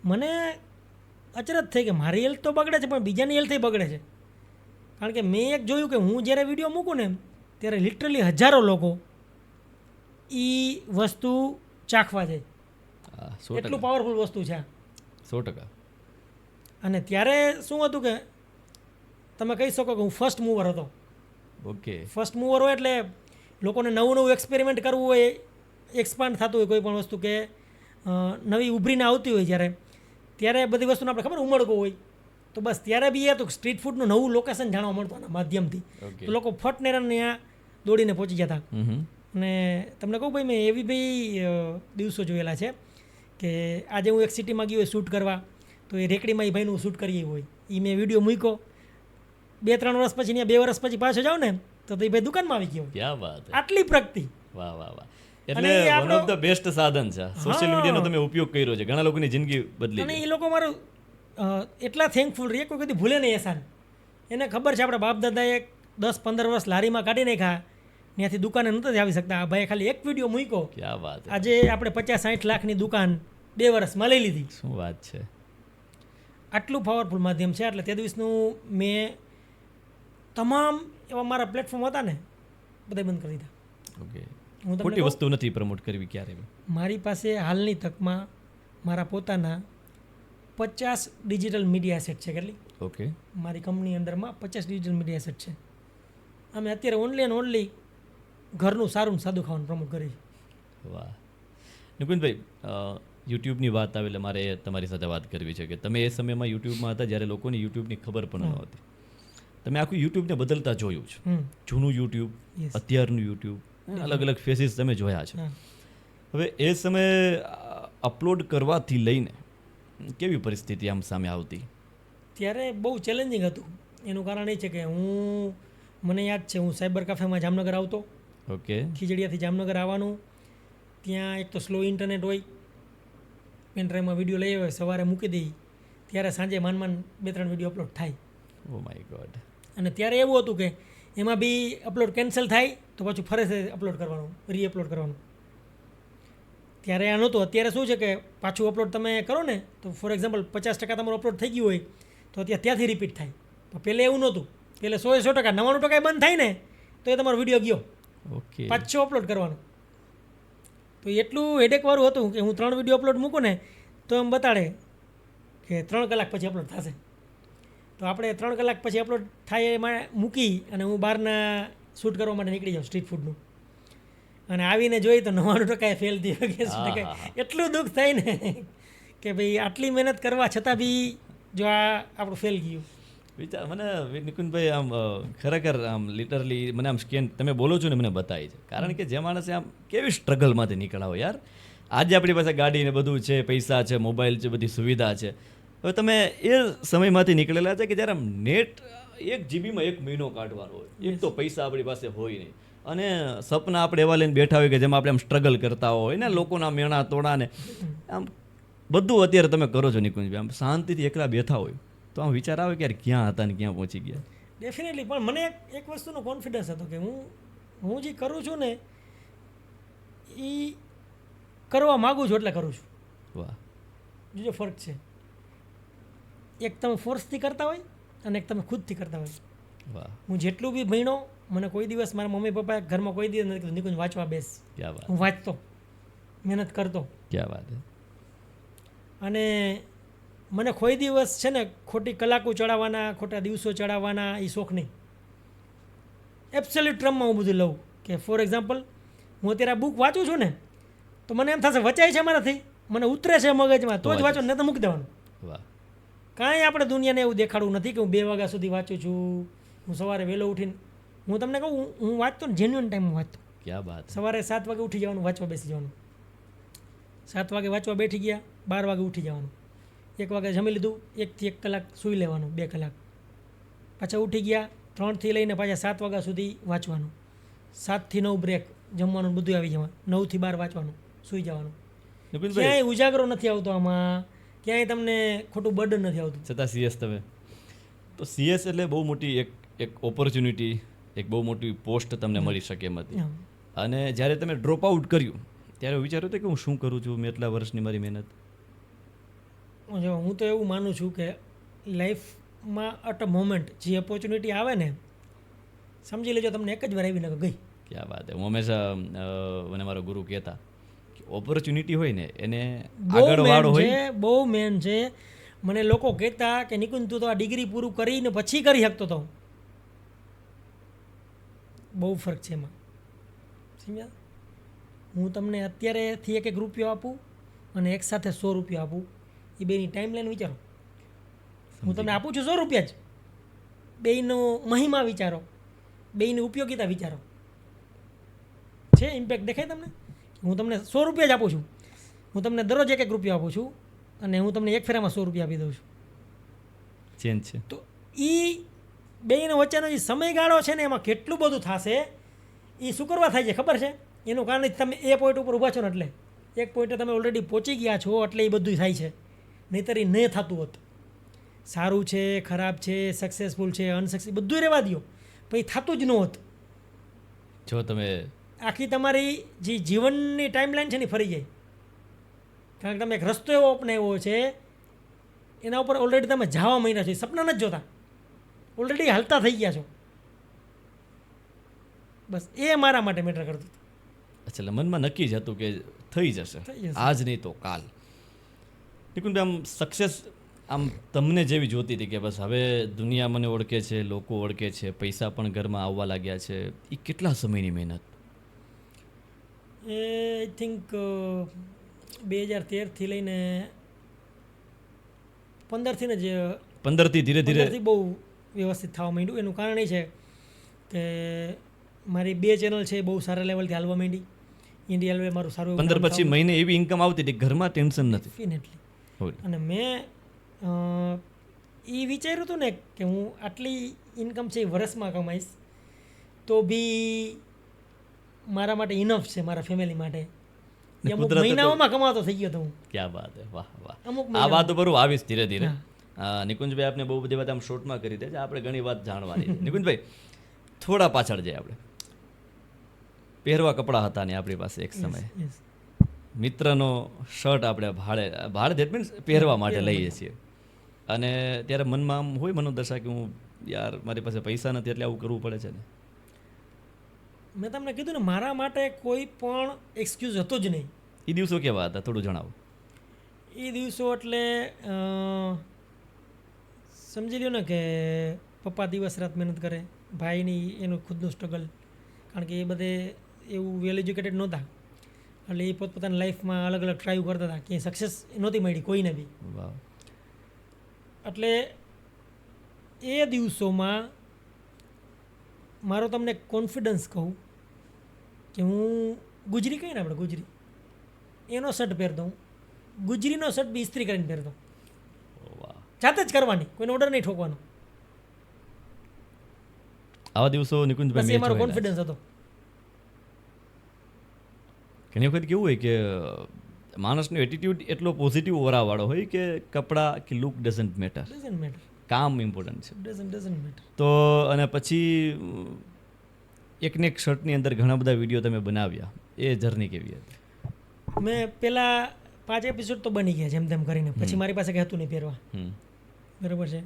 મને અચરજ થઈ કે મારી હેલ્થ તો બગડે છે પણ બીજાની હેલ્થ બગડે છે. કારણ કે મેં એક જોયું કે હું જ્યારે વિડીયો મૂકું ને ત્યારે લિટરલી હજારો લોકો એ વસ્તુ ચાખવા જાય. હા, 100%. એટલું પાવરફુલ વસ્તુ છે આ. 100%. અને ત્યારે શું હતું કે તમે કહી શકો કે હું ફર્સ્ટ મૂવર હતો. ઓકે. ફર્સ્ટ મૂવર હોય એટલે લોકોને નવું નવું એક્સપેરિમેન્ટ કરવું હોય, એક્સપાન્ડ થતું હોય કોઈ પણ વસ્તુ, કે નવી ઉભરીને આવતી હોય જ્યારે, ત્યારે બધી વસ્તુને આપણે ખબર ઉમળકો હોય, તો બસ ત્યારે બી એ હતું સ્ટ્રીટ ફૂડનું નવું લોકેશન જાણવા મળતું આના માધ્યમથી. ઓકે. તો લોકો ફટને ત્યાં દોડીને પહોંચી જતા. હમ. અને તમને કહું ભાઈ, મેં એવી ભાઈ દિવસો જોયેલા છે કે આજે હું એક સિટીમાં ગયો હોય શૂટ કરવા, તો એ રેકડીમાં એ ભાઈનું શૂટ કરીએ હોય, એ મેં વિડીયો મૂક્યો, 2-3 વર્ષ પછી ને 2 વર્ષ પછી પાછો જાઉં ને તો એ ભાઈ દુકાનમાં આવી ગયો. ક્યાં વાત છે. આટલી પ્રગતિ. વાહ વાહ વાહ. અને એટલે એ વન આપણો- ઓફ ધ બેસ્ટ સાધન છે સોશિયલ મીડિયાનો. તમે ઉપયોગ કર્યો છે, ઘણા લોકોની જિંદગી બદલી અને ગઈ. એ લોકો મારું એટલા થેન્કફુલ રહીએ, કોઈ કદી ભૂલે નહીં એસાન. એને ખબર છે આપણા બાપ દાદાએ 10-15 વર્ષ લારીમાં કાઢી નાખ્યા, ત્યાંથી દુકાને નહોતા આવી શકતા. આ ભાઈ ખાલી એક વિડીયો મૂક્યો, ક્યાં વાત છે. આજે આપણે 50-60 લાખની દુકાન 2 વર્ષમાં લઈ લીધી. શું વાત છે. આટલું પાવરફુલ માધ્યમ છે. એટલે તે દિવસનું મેં તમામ એવા મારા પ્લેટફોર્મ હતા ને બધા બંધ કરી દીધા. ઓકે. હું તમને ખોટી કહું, વસ્તુ નથી પ્રમોટ કરવી ક્યારે બી. મારી પાસે હાલની તકમાં મારા પોતાના 50 ડિજિટલ મીડિયા સેટ છે. કેટલી? ઓકે. મારી કંપની અંદરમાં 50 ડિજિટલ મીડિયા સેટ છે. અમે અત્યારે ઓનલી એન્ડ ઓનલી ઘરનું સારું ને સાદું ખાવાનું પ્રમોટ કરીએ છીએ. વાહ. નિકુંજભાઈ, યુટ્યુબની વાત આવે એટલે મારે તમારી સાથે વાત કરવી છે કે તમે એ સમયમાં યુટ્યુબમાં હતા જ્યારે લોકોને યુટ્યુબની ખબર પણ નહોતી. તમે આખું યુટ્યુબને બદલતા જોયું છે. હમ. જૂનું યુટ્યુબ, Yes. અત્યારનું યુટ્યુબ, અલગ અલગ ફેસીસ તમે જોયા છે. હા. હવે એ સમયે અપલોડ કરવાથી લઈને કેવી પરિસ્થિતિ આમ સામે આવતી? ત્યારે બહુ ચેલેન્જિંગ હતું. એનું કારણ એ છે કે મને યાદ છે, હું સાયબર કાફેમાં જામનગર આવતો, ઓકે. ખીજડીયાથી જામનગર આવવાનું. ત્યાં એક તો સ્લો ઇન્ટરનેટ હોય, પેનડ્રાઈવમાં વિડીયો લઈ આવે, સવારે મૂકી દઈ, ત્યારે સાંજે માંડ 2-3 વિડીયો અપલોડ થાય. Oh my God. અને ત્યારે એવું હતું કે એમાં બી અપલોડ કેન્સલ થાય તો પાછું ફરીથી અપલોડ કરવાનું, રીઅપલોડ કરવાનું. ત્યારે આ નહોતું. અત્યારે શું છે કે પાછું અપલોડ તમે કરો ને તો ફોર એક્ઝામ્પલ 50% તમારું અપલોડ થઈ ગયું હોય તો અત્યારે ત્યાંથી રિપીટ થાય. પણ પહેલે એવું નહોતું. પહેલે 100% 99% બંધ થાય ને તો એ તમારો વિડીયો ગયો, ઓકે. પાછો અપલોડ કરવાનો. તો એટલું હેડેકવાળું હતું કે હું 3 વિડીયો અપલોડ મૂકું ને તો એમ બતાડે કે 3 કલાક પછી અપલોડ થશે. તો આપણે 3 કલાક પછી અપલોડ થાય એમાં મૂકી અને હું બહારના શૂટ કરવા માટે નીકળી જાઉં સ્ટ્રીટ ફૂડનું, અને આવીને જોઈ તો 99% ફેલ થયો કે શું હા, કે હા, હા. એટલું દુઃખ થાય ને કે ભાઈ આટલી મહેનત કરવા છતાં બી જો આ આપણું ફેલ ગયું. વિચાર મને નિકુંજભાઈ આમ ખરેખર આમ લિટરલી મને આમ સ્કેન તમે બોલો છો ને મને બતાવી છે. કારણ કે જે માણસે આમ કેવી સ્ટ્રગલમાંથી નીકળાવો યાર. આજે આપણી પાસે ગાડી ને બધું છે, પૈસા છે, મોબાઈલ છે, બધી સુવિધા છે. હવે તમે એ સમયમાંથી નીકળેલા છે કે જ્યારે આમ નેટ 1 જીબીમાં 1 મહિનો કાઢવાનો હોય, એક તો પૈસા આપણી પાસે હોય નહીં, અને સપના આપણે એવા લઈને બેઠા હોય કે જેમાં આપણે આમ સ્ટ્રગલ કરતા હોય ને, લોકોના મેણા તોડા ને આમ બધું અત્યારે તમે કરો છો નિકુંજભાઈ. આમ શાંતિથી એકલા બેઠા હોય તો આમ વિચાર આવે કે યાર ક્યાં હતા ને ક્યાં પહોંચી ગયા. ડેફિનેટલી. પણ મને એક વસ્તુનો કોન્ફિડન્સ હતો કે હું જે કરું છું ને એ કરવા માગું છું એટલે કરું છું. વાહ. જો ફરક છે, એક તમે ફોર્સથી કરતા હોય અને એક તમે ખુદથી કરતા હોય. વાહ. હું જેટલું બી ભણ્યો, મને કોઈ દિવસ મારા મમ્મી પપ્પાએ ઘરમાં કોઈ દિવસ નથી કીધું નિકુંજ વાંચવા બેસ. ક્યાં વાત. હું વાંચતો, મહેનત કરતો. ક્યાં વાત. અને મને કોઈ દિવસ છે ને ખોટી કલાકો ચડાવવાના, ખોટા દિવસો ચડાવવાના એ શોખ નહીં. એબ્સોલ્યુટ ટ્રમમાં હું બધું લઉં કે ફોર એક્ઝામ્પલ હું અત્યારે આ બુક વાંચું છું ને તો મને એમ થશે વચાય છે મારાથી, મને ઉતરે છે મગજમાં તો જ વાંચો, નહીં તો મૂકી દેવાનું. વાહ. કાંઈ આપણે દુનિયાને એવું દેખાડવું નથી કે હું 2 વાગ્યા સુધી વાંચું છું. હું સવારે વહેલો ઉઠીને હું તમને કહું હું વાંચતો ને જેન્યુઅન ટાઈમમાં વાંચતો. ક્યાં વાત. સવારે 7 વાગે ઉઠી જવાનું, વાંચવા બેસી જવાનું. 7 વાગે વાંચવા બેઠી ગયા, 12 વાગે ઉઠી જવાનું. 1 વાગે જમી લીધું, 1 થી 1 કલાક સૂઈ લેવાનું, 2 કલાક. પાછા ઉઠી ગયા, 3 થી લઈને પાછા 7 વાગ્યા સુધી વાંચવાનું. 7 થી 9 બ્રેક, જમવાનું બધું આવી જવાનું, 9 થી 12 વાંચવાનું, સૂઈ જવાનું. નિકુંજભાઈ ક્યાંય ઉજાગરો નથી આવતો આમાં, ક્યાંય તમને ખોટું બર્ડન નથી આવતું. છતાં CS તમે તો CS એટલે બહુ મોટી એક ઓપોર્ચ્યુનિટી, એક બહુ મોટી પોસ્ટ તમને મળી શકે એમ હતી. હા. અને જ્યારે તમે ડ્રોપ આઉટ કર્યું ત્યારે વિચાર્યું હતું કે હું શું કરું છું, મેં એટલા વર્ષની મારી મહેનત. જો હું તો એવું માનું છું કે લાઈફમાં અટ અ મોમેન્ટ જે ઓપોર્ચ્યુનિટી આવે ને, સમજી લેજો તમને એક જ વાર આવીને ગઈ. ક્યાં વાત હું હંમેશા મને મારો ગુરુ કહેતા કે ઓપોર્ચ્યુનિટી હોય ને એને બહુ આગળ મેન વાળો હોય. છે, બહુ મેન છે. મને લોકો કહેતા કે નિકુંજ તું તો આ ડિગ્રી પૂરું કરીને પછી કરી શકતો તો. બહુ ફરક છે એમાં, સમજ્યા? હું તમને અત્યારેથી એક રૂપિયો આપું અને એક સાથે 100 રૂપિયા આપું, એ બેની ટાઈમ લાઈન વિચારો. હું તમને આપું છું 100 રૂપિયા જ, બેયનો મહિમા વિચારો, બેયની ઉપયોગિતા વિચારો. છે ઇમ્પેક્ટ દેખાય તમને? હું તમને 100 રૂપિયા જ આપું છું, હું તમને દરરોજ એક રૂપિયો આપું છું અને હું તમને એક ફેરામાં 100 રૂપિયા આપી દઉં છું. ચેન્જ છે. તો એ બેયનો વચ્ચેનો જે સમયગાળો છે ને એમાં કેટલું બધું થશે. એ શું કરવા થાય છે ખબર છે? એનું કારણ જ તમે એ પોઈન્ટ ઉપર ઊભા છો ને, એટલે એક પોઈન્ટે તમે ઓલરેડી પહોંચી ગયા છો એટલે એ બધું થાય છે. નહીંતર એ ન થતું હોત. સારું છે, ખરાબ છે, સક્સેસફુલ છે, અનસક્સેસ બધું રહેવા દો, પણ એ થતું જ ન હોત. જો તમે આખી તમારી જે જીવનની ટાઈમલાઈન છે ને એ ફરી જાય. કારણ કે તમે એક રસ્તો એવો અપનાવ્યો છે, એના ઉપર ઓલરેડી તમે જવા માંડ્યા છો, એ સપના નથી જોતા, ઓલરેડી હાલતા થઈ ગયા છો. બસ એ મારા માટે મેટર કરતું હતું. એટલે મનમાં નક્કી જ હતું કે થઈ જશે, થઈ જશે. આજ નહીં તો કાલ. નિકુંજભાઈ આમ સક્સેસ આમ તમને જેવી જોતી હતી કે બસ હવે દુનિયા મને ઓળખે છે, લોકો ઓળખે છે, પૈસા પણ ઘરમાં આવવા લાગ્યા છે, એ કેટલા સમયની મહેનત? એ આઈ થિંક 2013થી લઈને 15થી જ 15થી ધીરે ધીરે 15થી બહુ વ્યવસ્થિત થવા માંડ્યું. એનું કારણ એ છે કે મારી 2 ચેનલ છે, બહુ સારા લેવલથી હાલવા માંડી. ઇન્ડિયા લેવલે મારું સારું 15 પછી મહિને એવી ઇન્કમ આવતી હતી, ઘરમાં ટેન્શન નથી. ડેફિનેટલી. હોય. અને મેં એ વિચાર્યું હતું ને કે હું આટલી ઇન્કમ છે એ વર્ષમાં કમાઈશ તો બી મારા માટે ઇનફ છે, મારા ફેમિલી માટે. એ અમુક કુદરતે તો- મહિનાઓમાં કમાતો થઈ ગયો હતો હું. ક્યાં વાત હે, વાહ વાહ. અમુક આ વાત ઉપર હું આવીશ ધીરે ધીરે. હા. નિકુંજભાઈ આપને બહુ બધી વાત આમ શોર્ટમાં કરી દે છે, આપણે ઘણી વાત જાણવાની છે. નિકુંજભાઈ થોડા પાછળ જાય આપણે. પહેરવા કપડાં હતા ને આપણી પાસે એક સમય, Yes. મિત્રનો શર્ટ આપણે ભાડે ધેટ મીન્સ પહેરવા માટે લઈએ છીએ, અને ત્યારે મનમાં આમ હોય મનોદશા કે હું યાર મારી પાસે પૈસા નથી એટલે આવું કરવું પડે છે ને. મેં તમને કીધું ને મારા માટે કોઈ પણ એક્સક્યુઝ હતો જ નહીં. એ દિવસો કેવા હતા થોડું જણાવો. એ દિવસો એટલે સમજી લ્યો ને કે પપ્પા દિવસ રાત મહેનત કરે, ભાઈની એનું ખુદનું સ્ટ્રગલ, કારણ કે એ બધે એવું વેલ એજ્યુકેટેડ નહોતા, એટલે એ પોતપોતાની લાઈફમાં અલગ અલગ ટ્રાય કરતા હતા, કે સક્સેસ નહોતી મળી કોઈને બી. વાહ. એટલે એ દિવસોમાં મારો તમને કોન્ફિડન્સ કહું કે હું ગુજરી કહીએ ને આપણે ગુજરી, એનો શર્ટ પહેરતો હું, ગુજરીનો શર્ટ બી ઇસ્ત્રી કરીને પહેરતો, વાહ. જાતે જ કરવાની, કોઈને ઓર્ડર નહીં ઠોકવાનો. આવા દિવસો બસ નિકુંજભાઈ એ મેં મારો જોયેલા છે. કોન્ફિડન્સ હતો. ઘણી વખત કેવું હોય કે માણસનો એટીટ્યુડ એટલો પોઝિટિવ ઓરાવાળો હોય કે કપડાં કે look doesn't matter, doesn't matter, કામ ઇમ્પોર્ટન્ટ છે. Doesn't matter. તો અને પછી એકને એક શર્ટની અંદર ઘણા બધા વિડીયો તમે બનાવ્યા, એ જર્ની કેવી હતી? મેં પહેલાં 5 એપિસોડ તો બની ગયા જેમ તેમ કરીને, પછી મારી પાસે કંઈ હતું નહીં પહેરવા, હમ. બરાબર છે.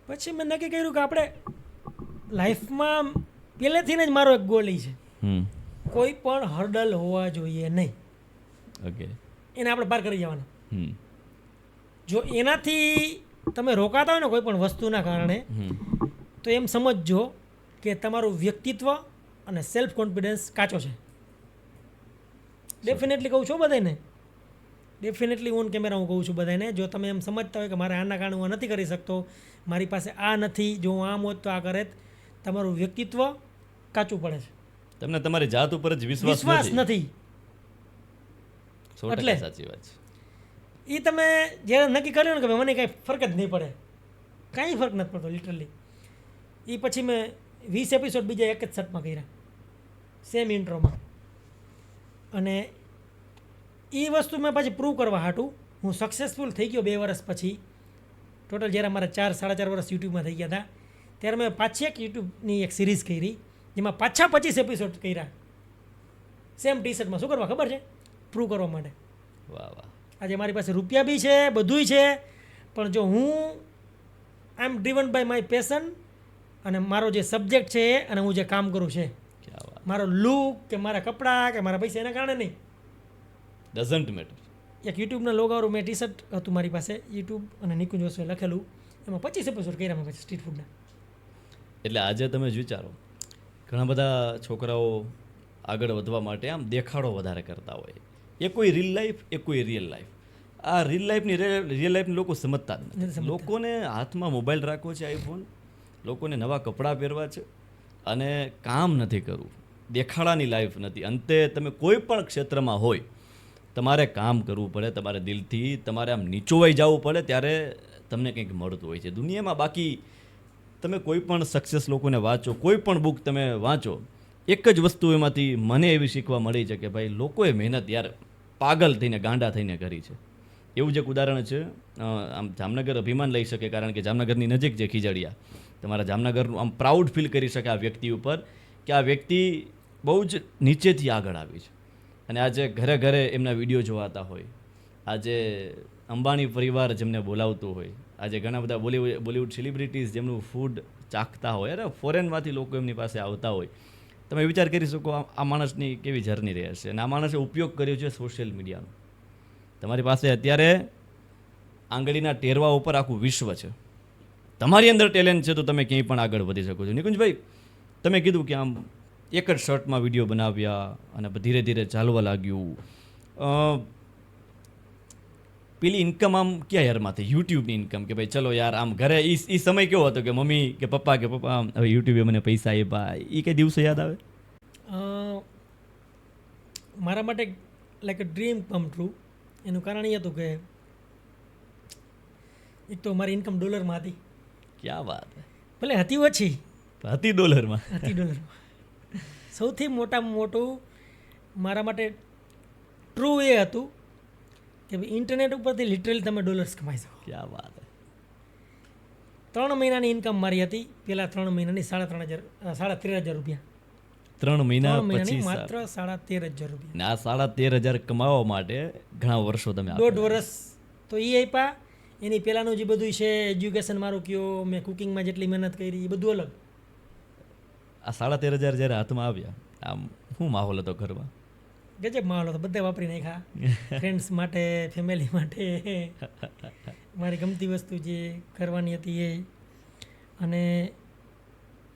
પછી મેં નક્કી કર્યું કે આપણે લાઈફમાં પહેલેથી જ મારો એક ગોલ એ છે, હમ. કોઈ પણ હર્ડલ હોવા જોઈએ નહીં, ઓકે. એને આપણે પાર કરી જવાના. હમ. જો એનાથી તમે રોકાતા હોય ને કોઈ પણ વસ્તુના કારણે, હમ. તો એમ સમજજો કે તમારું વ્યક્તિત્વ અને સેલ્ફ કોન્ફિડન્સ કાચો છે. ડેફિનેટલી કહું છું બધાને, ડેફિનેટલી ઓન કેમેરા હું કહું છું બધાને, જો તમે એમ સમજતા હોય કે મારે આના કારણે હું આ નથી કરી શકતો, મારી પાસે આ નથી, જો હું આમ હોત તો આ કરે, તમારું વ્યક્તિત્વ કાચું પડે છે, તમને તમારી જાત ઉપર જ વિશ્વાસ વિશ્વાસ નથી. 100% એટલે. સાચી વાત છે. એ તમે જ્યારે નક્કી કર્યું ને કે ભાઈ મને કાંઈ ફરક જ નહીં પડે, કાંઈ ફરક નથી પડતો લિટરલી. એ પછી મેં 20 એપિસોડ બીજા એક જ શર્ટમાં કર્યા, સેમ ઇન્ટ્રોમાં. અને એ વસ્તુ મેં પાછી પ્રૂવ કરવા હાટું હું સક્સેસફુલ થઈ ગયો 2 વર્ષ પછી. ટોટલ જ્યારે મારા 4-4.5 વર્ષ યુટ્યુબમાં થઈ ગયા હતા ત્યારે મેં પાછી એક યુટ્યુબની એક સિરીઝ કરી જેમાં પાછા 25 એપિસોડ કર્યા સેમ ટી શર્ટમાં. શું કરવા ખબર છે? પ્રૂવ કરવા માટે. વાહ વાહ. આજે મારી પાસે રૂપિયા બી છે, બધુંય છે, પણ જો હું આઈ એમ ડ્રીવન બાય માય પેશન અને મારો જે સબ્જેક્ટ છે અને હું જે કામ કરું છે, ક્યાં વાત. મારો લુક કે મારા કપડાં કે મારા પૈસા એના કારણે નહીં. Doesn't matter. એક યુટ્યુબના લોગાવાળું મેં ટી શર્ટ હતું મારી પાસે, યુટ્યુબ અને નિકુંજ વસ્તુએ લખેલું, એમાં 25 એપિસોડ કર્યા મેં પછી સ્ટ્રીટ ફૂડના. એટલે આજે તમે જ વિચારો ઘણા બધા છોકરાઓ આગળ વધવા માટે આમ દેખાડો વધારે કરતા હોય. એ કોઈ રીલ લાઈફ, એ કોઈ રિયલ લાઈફ. આ રિયલ લાઈફની લોકો સમજતા જ નથી નથી. સમજતા. લોકોને હાથમાં મોબાઈલ રાખવો છે, આઈફોન, લોકોને નવા કપડાં પહેરવા છે અને કામ નથી કરવું. દેખાડાની લાઈફ નથી. અંતે તમે કોઈ પણ ક્ષેત્રમાં હોય તમારે કામ કરવું પડે, તમારે દિલથી તમારે આમ નીચોવાઈ જવું પડે ત્યારે તમને કંઈક મળતું હોય છે દુનિયામાં. બાકી તમે કોઈ પણ સક્સેસ લોકોને વાંચો, કોઈ પણ બુક તમે વાંચો, એક જ વસ્તુ એમાંથી મને એવી શીખવા મળી છે કે ભાઈ લોકોએ મહેનત યાર પાગલ થઈને ગાંડા થઈને કરી છે. એવું જ એક ઉદાહરણ છે. આમ જામનગર અભિમાન લઈ શકે કારણ કે જામનગરની નજીક છે ખીજડીયા. તમારા જામનગરનું આમ પ્રાઉડ ફીલ કરી શકે આ વ્યક્તિ ઉપર કે આ વ્યક્તિ બહુ જ નીચેથી આગળ આવી છે અને આજે ઘરે ઘરે એમના વિડીયો જોવાતા હોય. આજે અંબાણી પરિવાર જેમને બોલાવતું હોય, આજે ઘણા બધા બોલિવૂડ સેલિબ્રિટીઝ જેમનું ફૂડ ચાખતા હોય, અરે ફોરેનમાંથી લોકો એમની પાસે આવતા હોય. તમે વિચાર કરી શકો આ માણસની કેવી જર્ની રહે છે અને આ માણસે ઉપયોગ કર્યો છે સોશિયલ મીડિયાનો. તમારી પાસે અત્યારે આંગળીના ટેરવા ઉપર આખું વિશ્વ છે. તમારી અંદર ટેલેન્ટ છે તો તમે ક્યાંય પણ આગળ વધી શકો છો. નિકુંજભાઈ, તમે કીધું કે આમ એક જ શર્ટમાં વિડીયો બનાવ્યા અને ધીરે ધીરે ચાલવા લાગ્યું. પેલી ઇન્કમ આમ ક્યાં યારમાંથી? યુટ્યુબની ઇન્કમ કે ભાઈ ચલો યાર આમ ઘરે એ સમય કેવો હતો કે મમ્મી કે પપ્પા હવે યુટ્યુબે મને પૈસા આપ્યા, એ કઈ દિવસો યાદ આવે? મારા માટે like a dream come true. એનું કારણ એ હતું કે એક તો મારી ઇન્કમ ડોલરમાં હતી. ક્યાં વાત હે. ભલે હતી ઓછી, હતી ડોલરમાં. હતી ડોલરમાં. સૌથી મોટામાં મોટું મારા માટે ટ્રુ એ હતું કે ભાઈ ઇન્ટરનેટ ઉપરથી લિટરલી તમે ડોલર્સ કમાઈ શકો. ક્યાં વાત હે. 3 મહિનાની ઇન્કમ મારી હતી પહેલાં. 3 મહિનાની 13,500 રૂપિયા. 3 મહિના 3 મહિનાની પછી માત્ર 13,500 રૂપિયા. ને આ 13,500 કમાવા માટે ઘણા વર્ષો તમે આપેલા. 1.5 વર્ષ તો એ આપ્યા. એની પહેલાંનું જે બધું છે એજ્યુકેશન મારું કયો, મેં કુકિંગમાં જેટલી મહેનત કરી એ બધું અલગ. આ 13,500 જ્યારે હાથમાં આવ્યા આમ શું માહોલ હતો ઘરમાં? ગજબ માહોલ હતો. બધા વાપરી નાખ્યા. ફ્રેન્ડ્સ માટે, ફેમિલી માટે, મારી ગમતી વસ્તુ જે કરવાની હતી એ. અને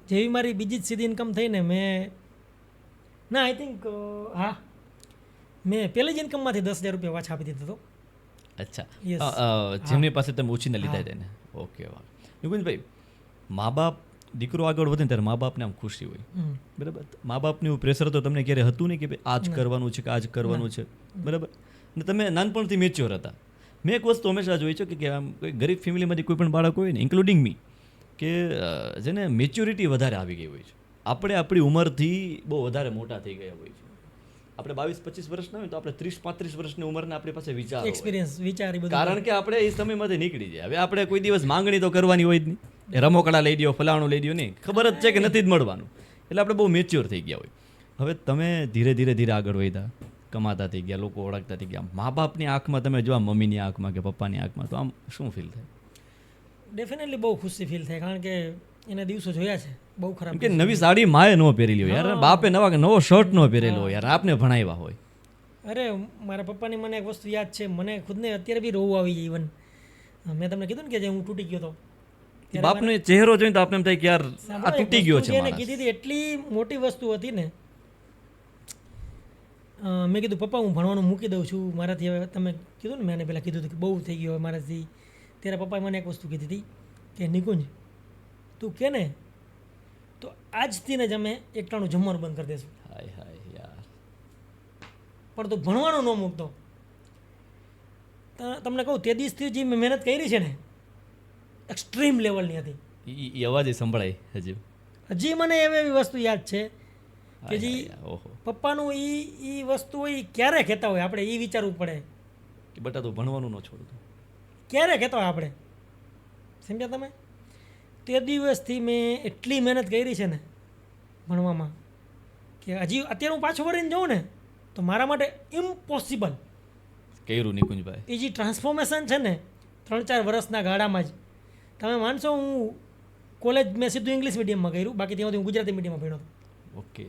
જેવી મારી બીજી જ સીધી ઇન્કમ થઈને મેં આઈ થિંક મેં પહેલી જ ઇન્કમમાંથી 10,000 રૂપિયા પાછા આપી દીધો હતો. અચ્છા. Yes. જેમની પાસે તમે ઉછીને લીધા હતા એને. ઓકે વાહ. નિકુંજભાઈ, મા બાપ દીકરો આગળ વધે ને ત્યારે મા બાપને આમ ખુશી હોય, બરાબર? મા બાપનું એવું પ્રેશર તો તમને ક્યારે હતું નહીં કે ભાઈ આ જ કરવાનું છે કે આ જ કરવાનું છે, બરાબર? અને તમે નાનપણથી મેચ્યોર હતા. મેં એક વસ્તુ હંમેશા જોઈ છે કે આમ કોઈ ગરીબ ફેમિલીમાંથી કોઈ પણ બાળક હોય ને, ઇન્ક્લુડિંગ મી, કે જેને મેચ્યોરિટી વધારે આવી ગઈ હોય છે. આપણે આપણી ઉંમરથી બહુ વધારે મોટા થઈ ગયા હોય છે. આપણે 22-25 વર્ષના હોય તો આપણે 30-35 વર્ષની ઉંમરના આપણી પાસે વિચાર હોય. એક્સપિરિયન્સ વિચારી બધું. કારણ કે આપણે એ સમયમાંથી નીકળી જાય. હવે આપણે કોઈ દિવસ માંગણી તો કરવાની હોય જ નહીં. એ રમકડા લઈ દો, ફલાણું લઈ દો, નહીં, ખબર જ છે કે નથી જ મળવાનું. એટલે આપણે બહુ મેચ્યોર થઈ ગયા હોય. હવે તમે ધીરે ધીરે આગળ વધ્યા, કમાતા થઈ ગયા, લોકો ઓળખતા થઈ ગયા. મા બાપની આંખમાં તમે જો મમ્મીની આંખમાં કે પપ્પાની આંખમાં, તો આમ શું ફીલ થાય? ડેફિનેટલી બહુ ખુશી ફીલ થાય. કારણ કે એના દિવસો જોયા છે બહુ ખરાબ. કેમ કે નવી સાડી માએ ન પહેરેલી હોય યાર, બાપે નવો શર્ટ ન પહેરેલો હોય યાર, આપને ભણાવ્યા હોય. અરે મારા પપ્પાની મને એક વસ્તુ યાદ છે, મને ખુદને અત્યારે બી રોવું આવી જાય. ઇવન મેં તમને કીધું ને કે જે હું તૂટી ગયો હતો, બાપનો ચહેરો જોઈને તો આપણે એમ થાય કે યાર આ તૂટી ગયો છે. એને કીધી હતી એટલી મોટી વસ્તુ હતી ને. મેં કીધું પપ્પા હું ભણવાનું મૂકી દઉં છું, મારાથી હવે, તમે કીધું ને મેં એને પહેલાં કીધું હતું કે બહુ થઈ ગયો હવે મારાથી. ત્યારે પપ્પાએ મને એક વસ્તુ કીધી હતી કે નિકુંજ તું કે ને તો આજથી જ અમે એકટાણું જમવાનું બંધ કરી દઈશું. હાય હાય યાર. પણ તું ભણવાનું ન મૂકતો. તમને કહું તે દિવસથી જે મેં મહેનત કરી છે ને એક્સ્ટ્રીમ લેવલની હતી. એ અવાજ સંભળાય હજી મને એવી વસ્તુ યાદ છે કે જે પપ્પાનું એ વસ્તુ હોય ઈ ક્યારે કહેતા હોય આપણે એ વિચારવું પડે. કે બટા તું ભણવાનું ન છોડતું. ક્યારે કહેતા હોય આપણે, સમજ્યા તમે? તે દિવસથી મેં એટલી મહેનત કરી છે ને ભણવામાં કે હજી અત્યારે હું પાછું વળીને જાઉં ને તો મારા માટે ઇમ્પોસિબલ. કર્યું નિકુંજભાઈ. એ જે ટ્રાન્સફોર્મેશન છે ને 3-4 વર્ષના ગાળામાં જ, તમે માનશો હું કોલેજ મેં સીધું ઇંગ્લિશ મીડિયમમાં કર્યું, બાકી ત્યાંથી હું ગુજરાતી મીડિયમમાં ભણ્યો હતો. ઓકે.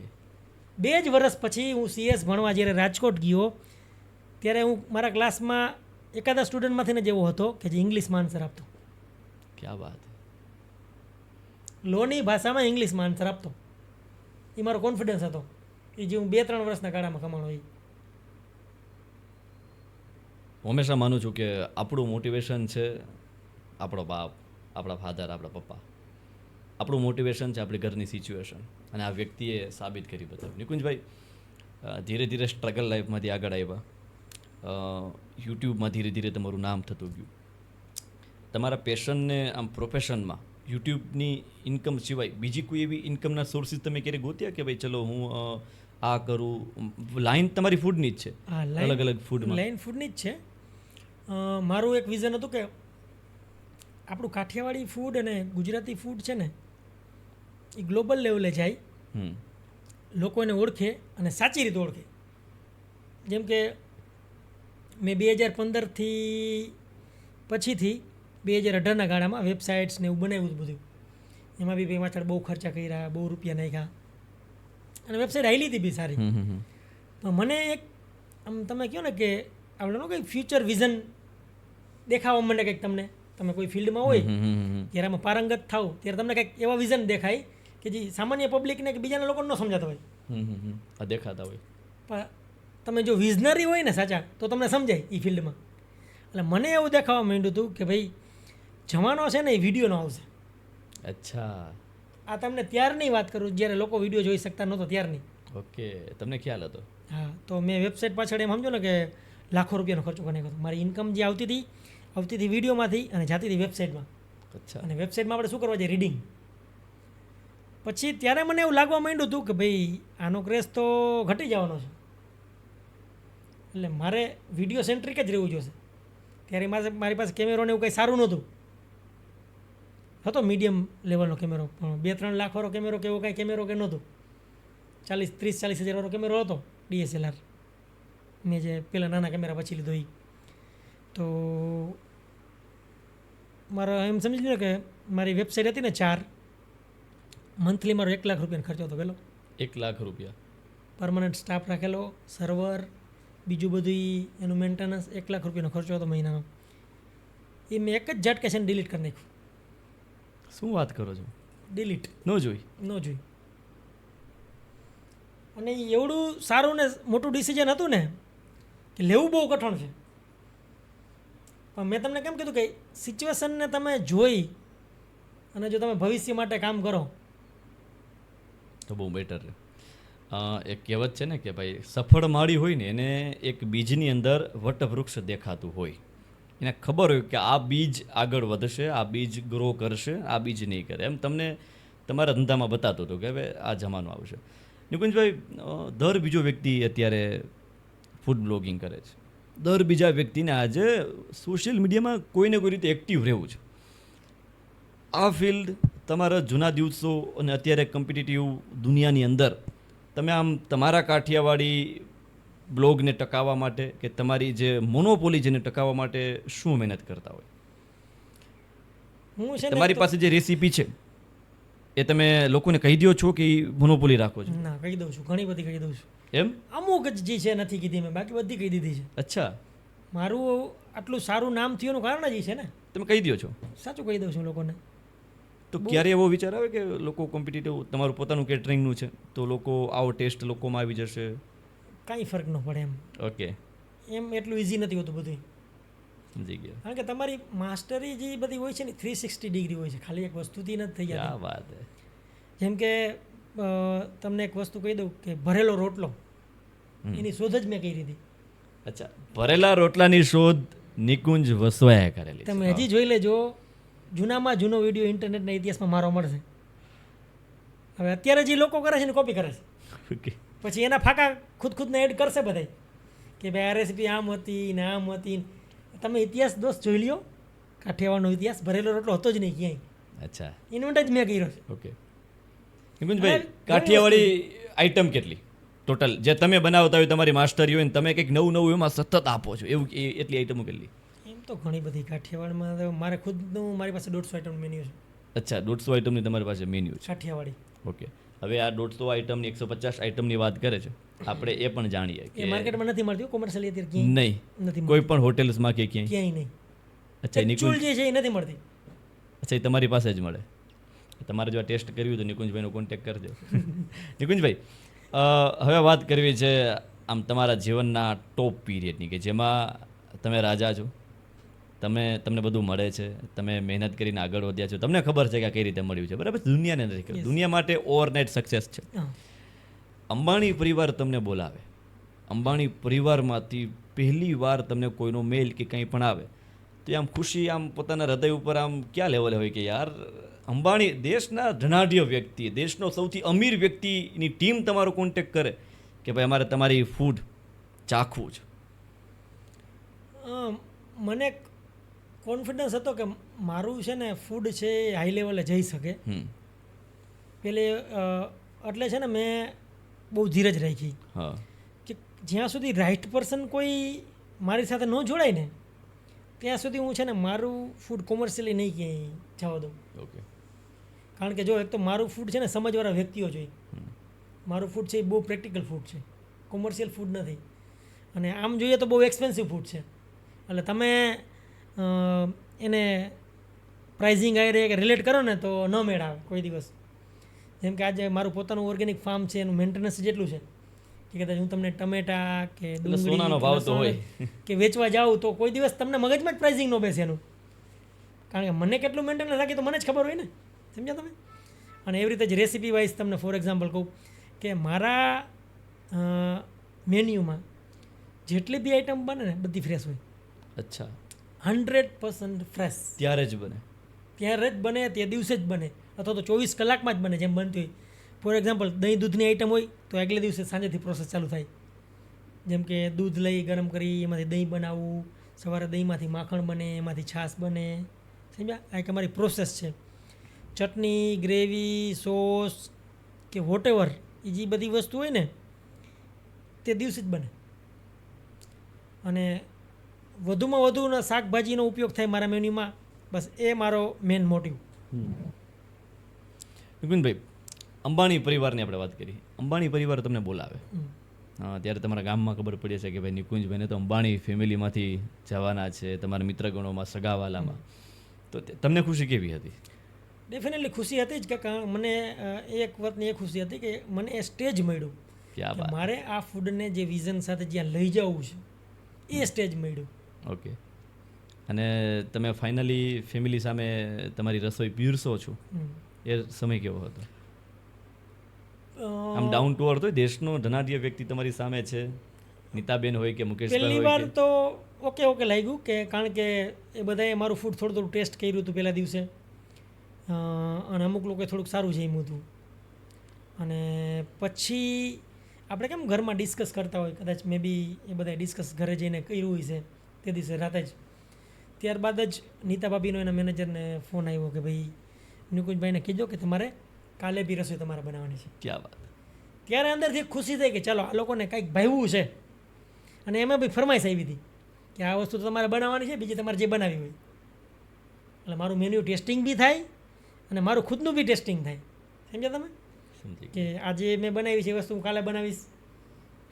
2 જ વર્ષ પછી હું CS ભણવા જ્યારે રાજકોટ ગયો ત્યારે હું મારા ક્લાસમાં એકાદા સ્ટુડન્ટમાંથી ને જેવો હતો કે જે ઇંગ્લિશમાં આન્સર આપતો, ક્યાં વાત. લોની ભાષામાં ઇંગ્લિશમાં આન્સર આપતો. એ મારો કોન્ફિડન્સ હતો એ જે હું 2-3 વર્ષના ગાળામાં કમાણો એ. હું હંમેશા માનું છું કે આપણું મોટિવેશન છે આપણો બાપ, આપણા ફાધર, આપણા પપ્પા. આપણું મોટિવેશન છે આપણી ઘરની સિચ્યુએશન, અને આ વ્યક્તિએ સાબિત કરી બતાવ્યું. નિકુંજભાઈ, ધીરે ધીરે સ્ટ્રગલ લાઈફમાંથી આગળ આવ્યા, યુટ્યુબમાં ધીરે ધીરે તમારું નામ થતું ગયું. તમારા પેશનને આમ પ્રોફેશનમાં યુટ્યુબની ઇન્કમ સિવાય બીજી કોઈ એવી ઇન્કમના સોર્સિસ તમે ક્યારે ગોત્યા કે ભાઈ ચલો હું આ કરું? લાઈન તમારી ફૂડની જ છે, અલગ અલગ ફૂડમાં લાઈન ફૂડની જ છે. મારું એક વિઝન હતું કે આપણું કાઠિયાવાડી ફૂડ અને ગુજરાતી ફૂડ છે ને એ ગ્લોબલ લેવલે જાય, લોકો એને ઓળખે અને સાચી રીતે ઓળખે. જેમ કે મેં 2015થી પછીથી 2018ના ગાળામાં વેબસાઇટ્સ ને એવું બનાવ્યું બધું. એમાં બી ભાઈ પાછળ બહુ ખર્ચા કર્યા, બહુ રૂપિયા નાખ્યા, અને વેબસાઇટ હાલી હતી બી સારી. પણ મને એક આમ તમે કહો ને કે આપણે કંઈક ફ્યુચર વિઝન દેખાવા માંડે કંઈક તમને, તમે કોઈ ફિલ્ડમાં હોય ત્યારે આમાં પારંગત થાવ ત્યારે તમને કંઈક એવા વિઝન દેખાય કે જે સામાન્ય પબ્લિકને કે બીજાના લોકોને ન સમજાતા હોય, દેખાતા હોય. પણ તમે જો વિઝનરી હોય ને સાચા તો તમને સમજાય એ ફિલ્ડમાં. એટલે મને એવું દેખાવા માંડ્યું હતું કે ભાઈ જવાનો છે ને એ વિડીયોનો આવશે. અચ્છા. આ તમને ત્યારની વાત કરું જ્યારે લોકો વિડીયો જોઈ શકતા નહોતો ત્યારની. ઓકે, તમને ખ્યાલ હતો. હા, તો મેં વેબસાઇટ પાછળ એમ સમજો ને કે લાખો રૂપિયાનો ખર્ચો કરી નાખ્યો હતો. મારી ઇન્કમ જે આવતી હતી વિડીયોમાંથી અને જાતી હતી વેબસાઇટમાં. અચ્છા. અને વેબસાઇટમાં આપણે શું કરવા જઈએ? રીડિંગ. પછી ત્યારે મને એવું લાગવા માંડ્યું હતું કે ભાઈ આનો ક્રેઝ તો ઘટી જવાનો છે, એટલે મારે વિડીયો સેન્ટ્રિક જ રહેવું જોઈશે. ત્યારે મારી પાસે કેમેરોને એવું કંઈ સારું નહોતું, હતો મીડિયમ લેવલનો કેમેરો, પણ 2-3 લાખવાળો કેમેરો કે એવો કાંઈ કેમેરો કે નહોતું. 30-40 હજારવાળો કેમેરો હતો DSLR, મેં જે પહેલાં નાના કેમેરા પછી લીધો એ. તો મારો એમ સમજી લો કે મારી વેબસાઇટ હતી ને 4, મંથલી મારો 1 લાખ રૂપિયાનો ખર્ચો હતો પેલો. 1 લાખ રૂપિયા પરમનન્ટ સ્ટાફ રાખેલો, સર્વર, બીજું બધું એનું મેન્ટેનન્સ, 1 લાખ રૂપિયાનો ખર્ચો હતો મહિનાનો. એ મેં એક જ ઝટકે છે ને ડિલીટ કરી નાખ્યું. શું વાત કરો છો? ડિલીટ ન જોઈ? ન જોઈ. અને ઈ એવડું સારું ને મોટું ડિસિઝન હતું ને કે લેવું બહુ કઠણ છે. પણ મેં તમને કેમ કીધું કે સિચ્યુએશનને તમે જોઈ અને જો તમે ભવિષ્ય માટે કામ કરો તો બહુ બેટર રહે. એક કહેવત છે ને કે ભાઈ સફળ માળી હોય ને એને એક બીજની અંદર વટવૃક્ષ દેખાતું હોય, એને ખબર હોય કે આ બીજ આગળ વધશે, આ બીજ ગ્રો કરશે, આ બીજ નહીં કરે. એમ તમને તમારા ધંધામાં બતાતો હતો કે હવે આ જમાનો આવશે. નિકુંજભાઈ, દર બીજો વ્યક્તિ અત્યારે ફૂડ બ્લોગિંગ કરે છે, દર બીજા વ્યક્તિને આજે સોશિયલ મીડિયામાં કોઈને કોઈ રીતે એક્ટિવ રહેવું છે. આ ફિલ્ડ તમારા જૂના દિવસો અને અત્યારે કોમ્પિટિટિવ દુનિયાની અંદર તમે આમ તમારા કાઠિયાવાડી બ્લોગને ટકાવવા માટે કે તમારી જે મોનોપોલી જેને ટકાવવા માટે શું મહેનત કરતા હોય? હું છે ને તમારી પાસે જે રેસીપી છે એ તમે લોકોને કહી દો છો કે મોનોપોલી રાખો છો? ના, કહી દઉં છું, ઘણી બધી કહી દઉં છું. એમ? અમુક જ જે છે નથી કીધી મેં, બાકી બધી કહી દીધી છે. અચ્છા. મારું આટલું સારું નામ થયું કારણ જ છે ને. તમે કહી દો છો? સાચું કહી દઉં છું લોકોને. તો ક્યારે એવો વિચાર આવે કે લોકો કોમ્પિટિટિવ તમારું પોતાનું કેટરિંગનું છે તો લોકો આવો ટેસ્ટ લોકોમાં આવી જશે? કાંઈ ફરક ન પડે એમ. ઓકે. એમ એટલું ઇઝી નથી હોતું બધું. સમજી ગયા. કારણ કે તમારી માસ્ટરી જે બધી હોય છે ને 360 ડિગ્રી હોય છે, ખાલી એક વસ્તુથી નથી થઈ જતી. ક્યાં વાત હે. જેમ કે તમને એક વસ્તુ કહી દઉં કે ભરેલો રોટલો એની શોધ જ મેં કરી હતી. અચ્છા, ભરેલા રોટલાની શોધ નિકુંજ વસવાએ કરેલી. તમે હજી જોઈ લેજો, જૂનામાં જૂનો વિડીયો ઇન્ટરનેટના ઇતિહાસમાં મારો મળશે. હવે અત્યારે જે લોકો કરે છે ને કોપી કરે છે. ઓકે. પછી એના ફાંકા ખુદને એડ કરશે બધાય કે ભાઈ આ રેસીપી આમ હતી ને આમ હતી. તમે ઇતિહાસ દોસ્ત જોઈ લ્યો, કાઠિયાવાડનો ઇતિહાસ ભરેલો રોટલો હતો જ નહીં ક્યાંય. અચ્છા, ઇન્વેન્ટ જ મેં કર્યો છે. ઓકે. નિકુંજભાઈ, કાઠિયાવાડી આઈટમ કેટલી ટોટલ જે તમે બનાવતા હોય, તમારી માસ્ટરી હોય ને તમે કંઈક નવું એમાં સતત આપો છો, એવું એટલી આઈટમો કેટલી? એમ તો ઘણી બધી કાઠિયાવાડમાં તો મારે ખુદનું મારી પાસે 150 આઈટમ મેન્યુ છે. અચ્છા, 150 આઈટમની તમારી પાસે મેન્યુ છે. કાઠિયાવાડી. ઓકે. હવે આ 150 આઈટમની 150 આઈટમની વાત કરે છે, આપણે એ પણ જાણીએ એ કે માર્કેટમાં નથી મળતી કોમર્શિયલી અત્યારે ક્યાંય નહીં, નથી કોઈ પણ હોટેલ્સમાં કે ક્યાંય? ક્યાંય નહીં. અચ્છા, ચૂલ નિકુંજ, જે છે એ નથી મળતી. અચ્છા, એ તમારી પાસે જ મળે. તમારે જો આ ટેસ્ટ કર્યું તો નિકુંજભાઈનો કોન્ટેક્ટ કરજો. નિકુંજભાઈ, હવે વાત કરવી છે આમ તમારા જીવનના ટોપ પીરિયડની, કે જેમાં તમે રાજા છો, તમને બધું મળે છે, તમે મહેનત કરીને આગળ વધ્યા છો, તમને ખબર છે કે આ કઈ રીતે મળ્યું છે, બરાબર? દુનિયાને નથી ખબર. દુનિયા માટે ઓવરનાઇટ સક્સેસ છે. હા. અંબાણી પરિવાર તમને બોલાવે, અંબાણી પરિવારમાંથી પહેલી વાર તમને કોઈનો મેલ કે કંઈ પણ આવે તો આમ ખુશી આમ પોતાના હૃદય ઉપર આમ ક્યાં લેવલે હોય કે યાર અંબાણી દેશના ધનાઢ્ય વ્યક્તિ, દેશનો સૌથી અમીર વ્યક્તિની ટીમ તમારો કોન્ટેક્ટ કરે કે ભાઈ અમારે તમારી ફૂડ ચાખવું છે? મને કોન્ફિડન્સ હતો કે મારું છે ને ફૂડ છે એ હાઈ લેવલે જઈ શકે. પેલે એટલે છે ને મેં બહુ ધીરજ રાખી હા, કે જ્યાં સુધી રાઈટ પર્સન કોઈ મારી સાથે ન જોડાય ને ત્યાં સુધી હું છે ને મારું ફૂડ કોમર્શિયલી નહીં ક્યાંય જવા દઉં. ઓકે. કારણ કે જો એક તો મારું ફૂડ છે ને સમજવાળા વ્યક્તિઓ જોઈએ. મારું ફૂડ છે એ બહુ પ્રેક્ટિકલ ફૂડ છે, કોમર્શિયલ ફૂડ નથી. અને આમ જોઈએ તો બહુ એક્સપેન્સિવ ફૂડ છે. એટલે તમે એને પ્રાઇઝિંગ આઈ રિલેટ કરો ને તો ન મેળ આવે કોઈ દિવસ. જેમ કે આજે મારું પોતાનું ઓર્ગેનિક ફાર્મ છે, એનું મેન્ટેનન્સ જેટલું છે કે કદાચ હું તમને ટમેટા કે સોનાનો ભાવ તો હોય કે વેચવા જાઉં તો કોઈ દિવસ તમને મગજમાં જ પ્રાઇઝિંગ ન બેસે એનું. કારણ કે મને કેટલું મેન્ટેનન્સ રાખી તો મને જ ખબર હોય ને, સમજ્યા તમે? અને એવી રીતે જ રેસીપી વાઇઝ તમને ફોર એક્ઝામ્પલ કહું કે મારા મેન્યુમાં જેટલી બી આઈટમ બને ને બધી ફ્રેશ હોય. અચ્છા, 100% ફ્રેશ. ત્યારે જ બને? ત્યારે જ બને, તે દિવસે જ બને, અથવા તો 24 કલાકમાં જ બને જેમ બનતી હોય. ફોર એક્ઝામ્પલ દહીં દૂધની આઈટમ હોય તો આગલે દિવસે સાંજેથી પ્રોસેસ ચાલુ થાય. જેમ કે દૂધ લઈ ગરમ કરી એમાંથી દહીં બનાવવું, સવારે દહીંમાંથી માખણ બને, એમાંથી છાશ બને, સમજ્યા? આ એક અમારી પ્રોસેસ છે. ચટણી, ગ્રેવી, સોસ કે વોટેવર એ જે બધી વસ્તુ હોય ને તે દિવસે જ બને. અને વધુમાં વધુના શાકભાજીનો ઉપયોગ થાય મારા મેન્યુમાં, બસ એ મારો મેન મોટિવ. નિકુંજભાઈ, અંબાણી પરિવારની આપણે વાત કરી. અંબાણી પરિવાર તમને બોલાવે ત્યારે તમારા ગામમાં ખબર પડી છે કે ભાઈ નિકુંજભાઈને તો અંબાણી ફેમિલીમાંથી જવાના છે, તમારા મિત્રગણોમાં, સગાવાલામાં, તો તમને ખુશી કેવી હતી? ડેફિનેટલી ખુશી હતી જ કે મને એક વાતની એ ખુશી હતી કે મને એ સ્ટેજ મળ્યું કે મારે આ ફૂડને જે વિઝન સાથે જ્યાં લઈ જવું છે એ સ્ટેજ મળ્યું. ઓકે. અને તમે ફાઇનલી ફેમિલી સામે તમારી રસોઈ પીરસો છો, એ સમય કેવો હતો? આમ ડાઉન ટુ અર્થ હોય, દેશનો ધનાઢ્ય વ્યક્તિ તમારી સામે છે, નીતાબેન હોય કે મુકેશભાઈ હોય. પહેલી વાર તો ઓકે લાગ્યું કે કારણ કે એ બધાએ મારું ફૂડ થોડું ટેસ્ટ કર્યું હતું પહેલા દિવસે, અને અમુક લોકોએ થોડુંક સારું જમ્યું હતું. અને પછી આપણે કેમ ઘરમાં ડિસ્કસ કરતા હોય, કદાચ મે બી એ બધાએ ડિસ્કસ ઘરે જઈને કર્યું હોય છે તે દિવસે રાતે જ. ત્યારબાદ જ નીતા ભાભીનો એના મેનેજરને ફોન આવ્યો કે ભાઈ નિકુંજભાઈને કીધો કે તમારે કાલે બી રસોઈ તમારે બનાવવાની છે. ક્યાં વાત! ત્યારે અંદરથી ખુશી થઈ કે ચાલો આ લોકોને કંઈક ભાવ્યું છે. અને એમાં બી ફરમાઈશ આવી હતી કે આ વસ્તુ તો તમારે બનાવવાની છે, બીજી તમારે જે બનાવી હોય. એટલે મારું મેન્યુ ટેસ્ટિંગ બી થાય અને મારું ખુદનું બી ટેસ્ટિંગ થાય. સમજ્યા તમે? કે આજે મેં બનાવી છે એ વસ્તુ હું કાલે બનાવીશ,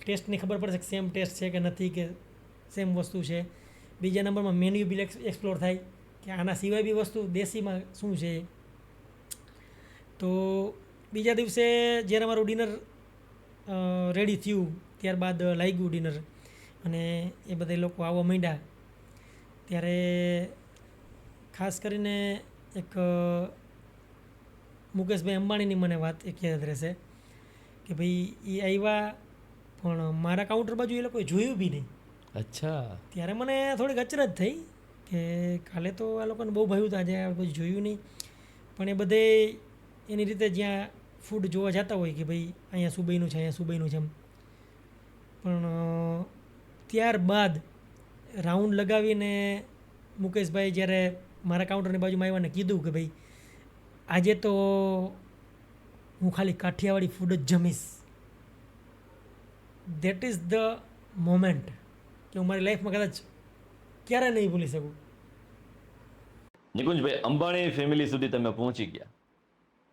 ટેસ્ટની ખબર પડશે કે સેમ ટેસ્ટ છે કે નથી, કે સેમ વસ્તુ છે. બીજા નંબરમાં મેન્યુ બી એક્સપ્લોર થાય કે આના સિવાય બી વસ્તુ દેશીમાં શું છે. તો બીજા દિવસે જ્યારે મારું ડિનર રેડી થયું ત્યારબાદ લાગ્યું ડિનર અને એ બધા લોકો આવવા માંડ્યા ત્યારે ખાસ કરીને એક મુકેશભાઈ અંબાણીની મને વાત એક યાદ રહેશે કે ભાઈ એ આવ્યા પણ મારા કાઉન્ટર બાજુ એ લોકોએ જોયું બી નહીં. અચ્છા. ત્યારે મને થોડીક અચરજ થઈ કે કાલે તો આ લોકોને બહુ ભાવ્યું હતું, આજે આ બધું જોયું નહીં. પણ એ બધે એની રીતે જ્યાં ફૂડ જોવા જતા હોય કે ભાઈ અહીંયા શું બન્યું છે અહીંયા શું બન્યું છે એમ, પણ ત્યારબાદ રાઉન્ડ લગાવીને મુકેશભાઈ જ્યારે મારા કાઉન્ટરની બાજુમાં આવ્યા ને કીધું કે ભાઈ આજે તો હું ખાલી કાઠિયાવાડી ફૂડ જ જમીશ, દેટ ઇઝ ધ મોમેન્ટ કે હું મારી લાઈફમાં કદાચ ક્યારે નહીં ભૂલી શકું. નિકુંજભાઈ, અંબાણી ફેમિલી સુધી તમે પહોંચી ગયા,